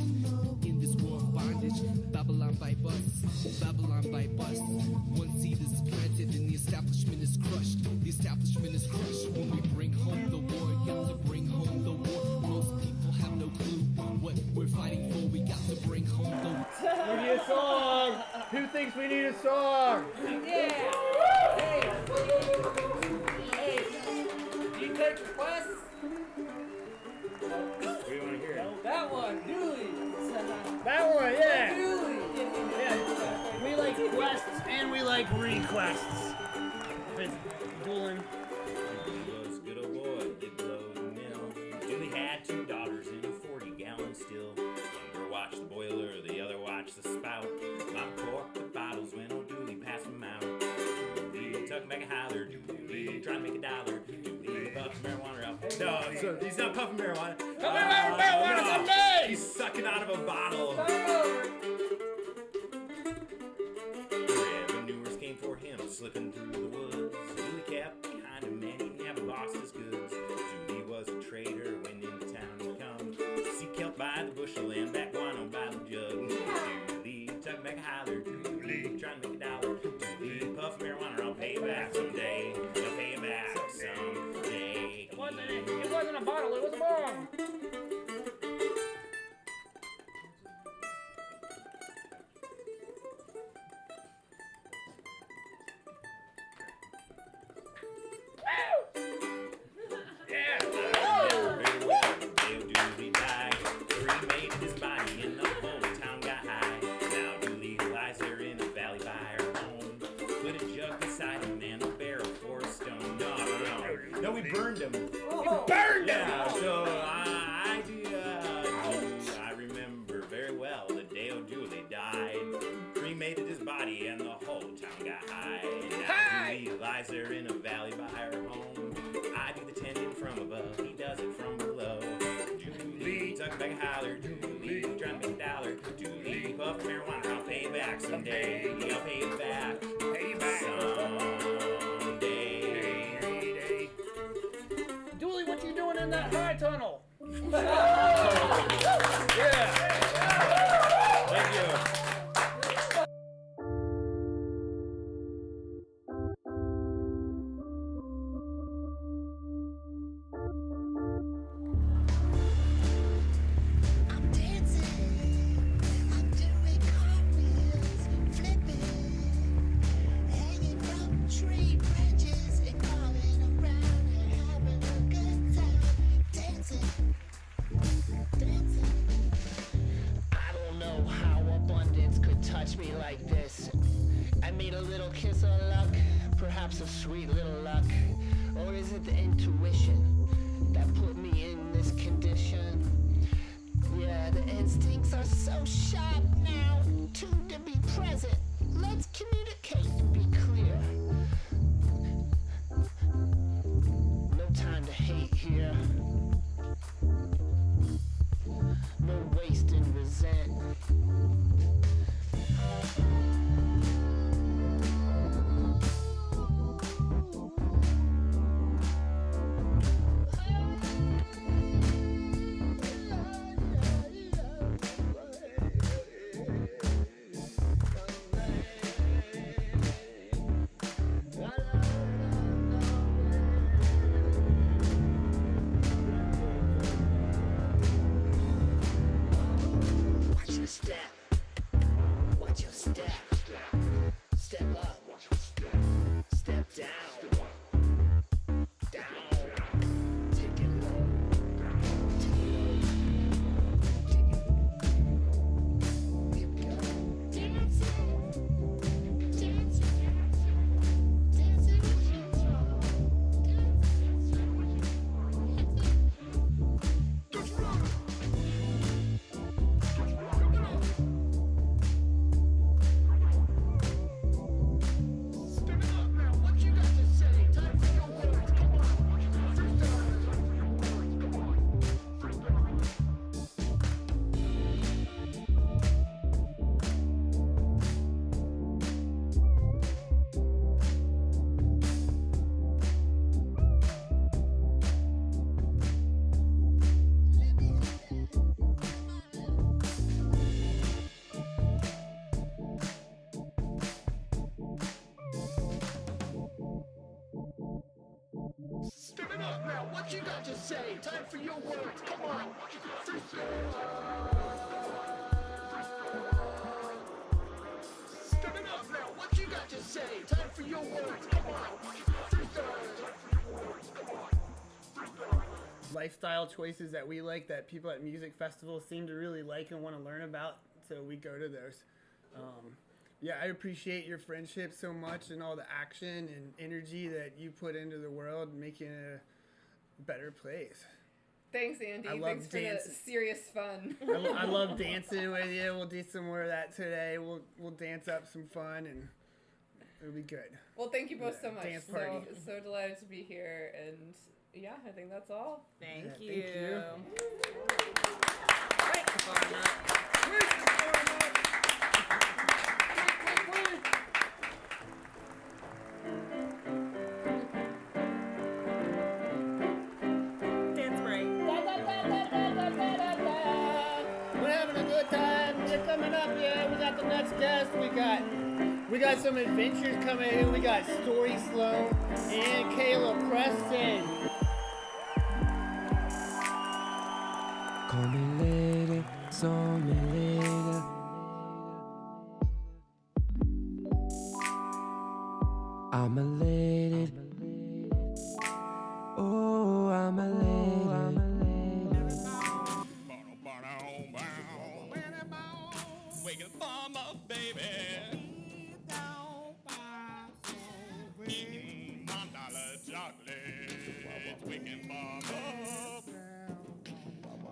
Speaker 6: In this war of bondage, Babylon by bus, Babylon by bus. One seed is planted and the establishment is crushed. The establishment is crushed when we bring home the war. Got to bring home the war. Most people have no clue what we're fighting for. We got to bring home the war.
Speaker 9: We need a song. Who thinks we need a song?
Speaker 12: Yeah. Hey. Hey. Do you take requests?
Speaker 9: What do you want to hear?
Speaker 12: That one, Dooley.
Speaker 9: That one, yeah.
Speaker 12: Dooley.
Speaker 9: Yeah. We like quests and we like requests. With Doolin.
Speaker 14: He was a good old boy, did blow the mill. Dooley had 2 daughters in a 40-gallon still. One watched the boiler, the other watched the spout. Mom corked the bottles when old Dooley passed them out. Dooley tuck back a holler, Dooley trying to make a dollar. Dooley puffed marijuana out. No, he's not puffing marijuana.
Speaker 9: Marijuana someday!
Speaker 14: He's sucking out of a bottle. Revenuers came for him, slipping through the woods. Dooley kept behind him, and he never lost his goods. Dooley was a trader when into town he'd come. Seek help by the bushel and back guano by the jug. Dooley tuck back a holler, Dooley trying to make a dollar. Dooley puff marijuana, I'll pay you back someday. I'll pay you back someday.
Speaker 9: It wasn't a bottle, it was a bomb.
Speaker 14: Burned him.
Speaker 9: Burned him!
Speaker 14: Yeah, so I remember very well the day old Dooley died. Cremated his body and the whole town got high. Now Dooley lies there in a valley by her home. I do the tending from above, he does it from below. Dooley tuck back a holler, Dooley trying to make a dollar. Dooley puff marijuana, I'll pay you back someday. I'll pay you back. Pay you back someday.
Speaker 9: Dooley, what you doing in that high tunnel? Yeah.
Speaker 14: Thank you.
Speaker 24: Me like this. I made a little kiss of luck, perhaps a sweet little luck, or is it the intuition that put me in this condition? Yeah, the instincts are so sharp now, tuned to be present. Let's communicate and be clear. No time to hate here. No waste and resent. up now, what you got to say? Time for your words, come on. Start it up now, what you got to say? Time for your words, come on.
Speaker 9: Lifestyle choices that we like, that people at music festivals seem to really like and want to learn about, so we go to those. Yeah, I appreciate your friendship so much and all the action and energy that you put into the world, making it a better place.
Speaker 15: Thanks, Andy.
Speaker 9: I love
Speaker 15: Thanks for
Speaker 9: dancing.
Speaker 15: the serious fun.
Speaker 9: I love dancing with you. We'll do some more of that today. We'll dance up some fun, and it'll be good.
Speaker 15: Well, thank you both so much.
Speaker 9: Dance party.
Speaker 15: So delighted to be here, and yeah, I think that's all.
Speaker 16: Thank
Speaker 9: Yeah,
Speaker 16: you.
Speaker 9: thank you.
Speaker 16: Break the farm up. Dance break.
Speaker 9: We're having a good time. We're coming up here. We got the next guest. We got some adventures coming in. We got Story Sloan and Kayla Preston.
Speaker 6: Call me later, saw me later. I'm elated. Oh, I'm elated.
Speaker 14: Wake up, farm up, baby. Eating Mandala chocolate. Waking farm up.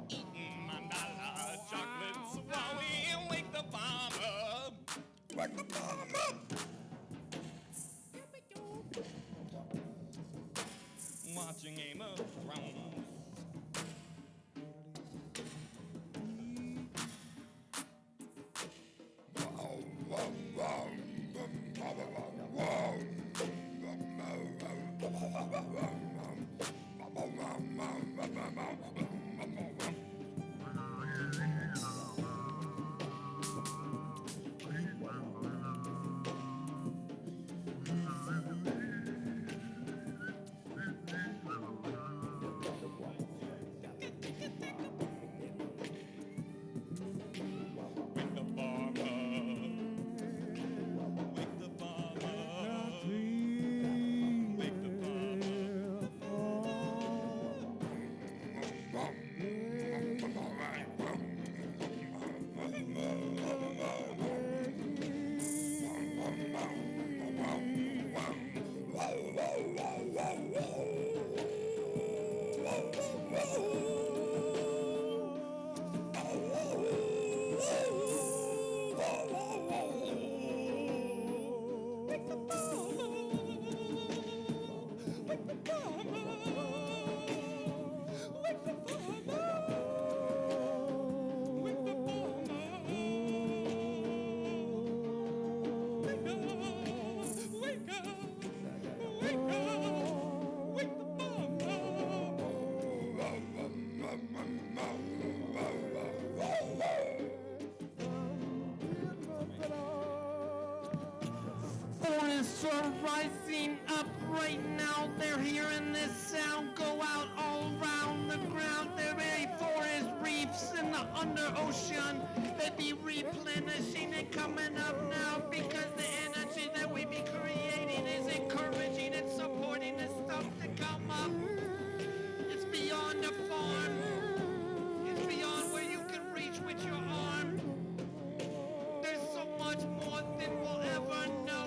Speaker 14: Eating Mandala chocolates while we wake the farm up. Wake the farm up. Watching Game of Thrones.
Speaker 12: Forests are rising up right now. They're hearing this sound go out all around the ground. There are forest reefs in the under ocean. They be replenishing and coming up now because the energy that we be creating is encouraging and supporting the stuff to come up. It's beyond the farm. It's beyond where you can reach with your arm. There's so much more than we'll ever know.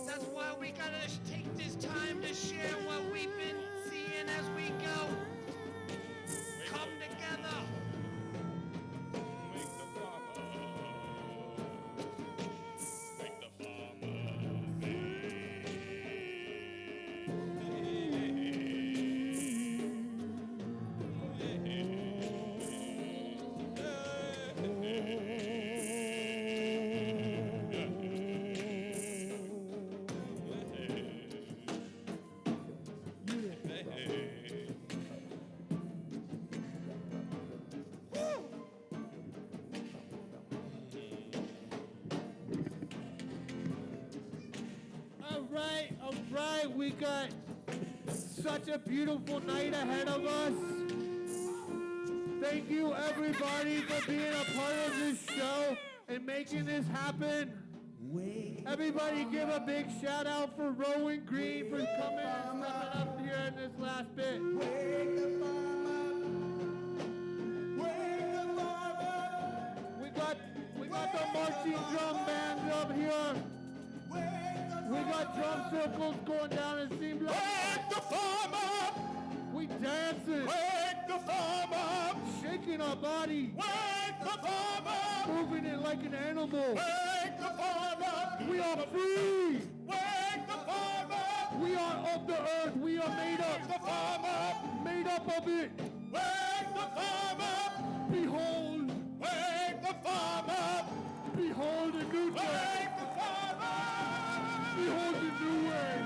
Speaker 12: That's why we gotta take this time to share what we've been seeing as we go. Come together.
Speaker 9: All right, we got
Speaker 12: such a beautiful night ahead of us. Thank you, everybody, for being a part of this show and making this happen. Everybody give a big shout out for Rowan, Greene, for coming and stepping up here in this last bit. We got the marching drum band up here. We got drum circles going down and seem like wake the farm up. We dancing. Wake the farm up. Shaking our body. Wake the farm up. Moving it like an animal. Wake the farm up. We are free. Wake the farm up. We are of the earth. We are made up. Wake the farm up. Made up of it. Wake the farm up. Behold. Wake the farm up. Behold a new day. Wake the farm up. Behold a new way.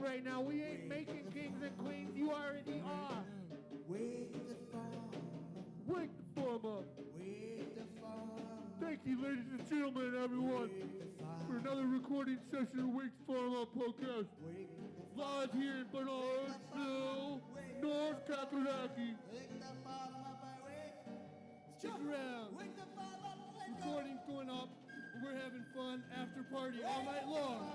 Speaker 12: Right now, we ain't making kings and queens. You already are. Wake the farm up. Thank you, ladies and gentlemen, everyone, for another recording session of Wake the Farm Up podcast. Live here in Bernardsville, North Carolina. Stick around. Recording's going up. We're having fun after party all night long.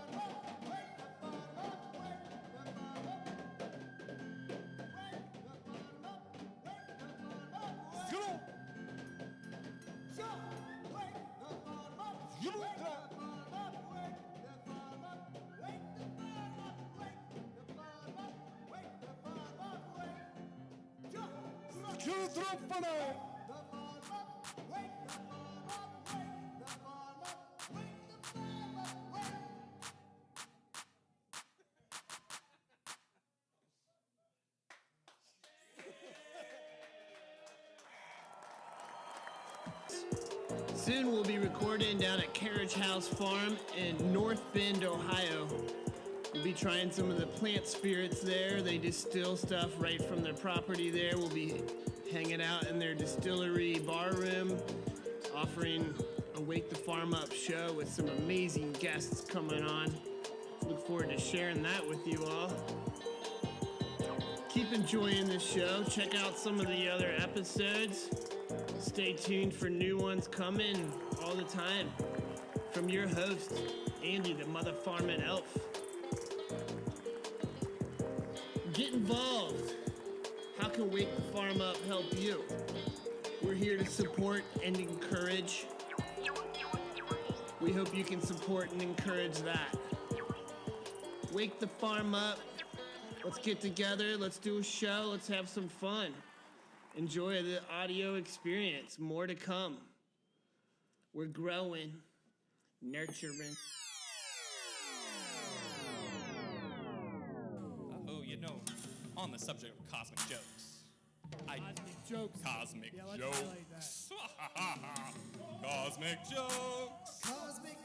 Speaker 9: Soon we'll be recording down at Carriage House Farm in North Bend, Ohio. We'll be trying some of the plant spirits there. They distill stuff right from their property there. We'll be hanging out in their distillery bar room, offering a Wake the Farm Up show with some amazing guests coming on. Look forward to sharing that with you all. Keep enjoying this show. Check out some of the other episodes. Stay tuned for new ones coming all the time. From your host, Ande the Motherfarmin' Elf. Get involved. How can Wake the Farm Up help you? We're here to support and encourage. We hope you can support and encourage that. Wake the Farm Up. Let's get together. Let's do a show. Let's have some fun. Enjoy the audio experience. More to come. We're growing, nurturing.
Speaker 8: Oh, you know, on the subject of cosmic jokes.
Speaker 12: Cosmic jokes.
Speaker 8: Cosmic
Speaker 12: Yeah, let's
Speaker 8: jokes.
Speaker 12: highlight that.
Speaker 8: Cosmic jokes.
Speaker 1: Cosmic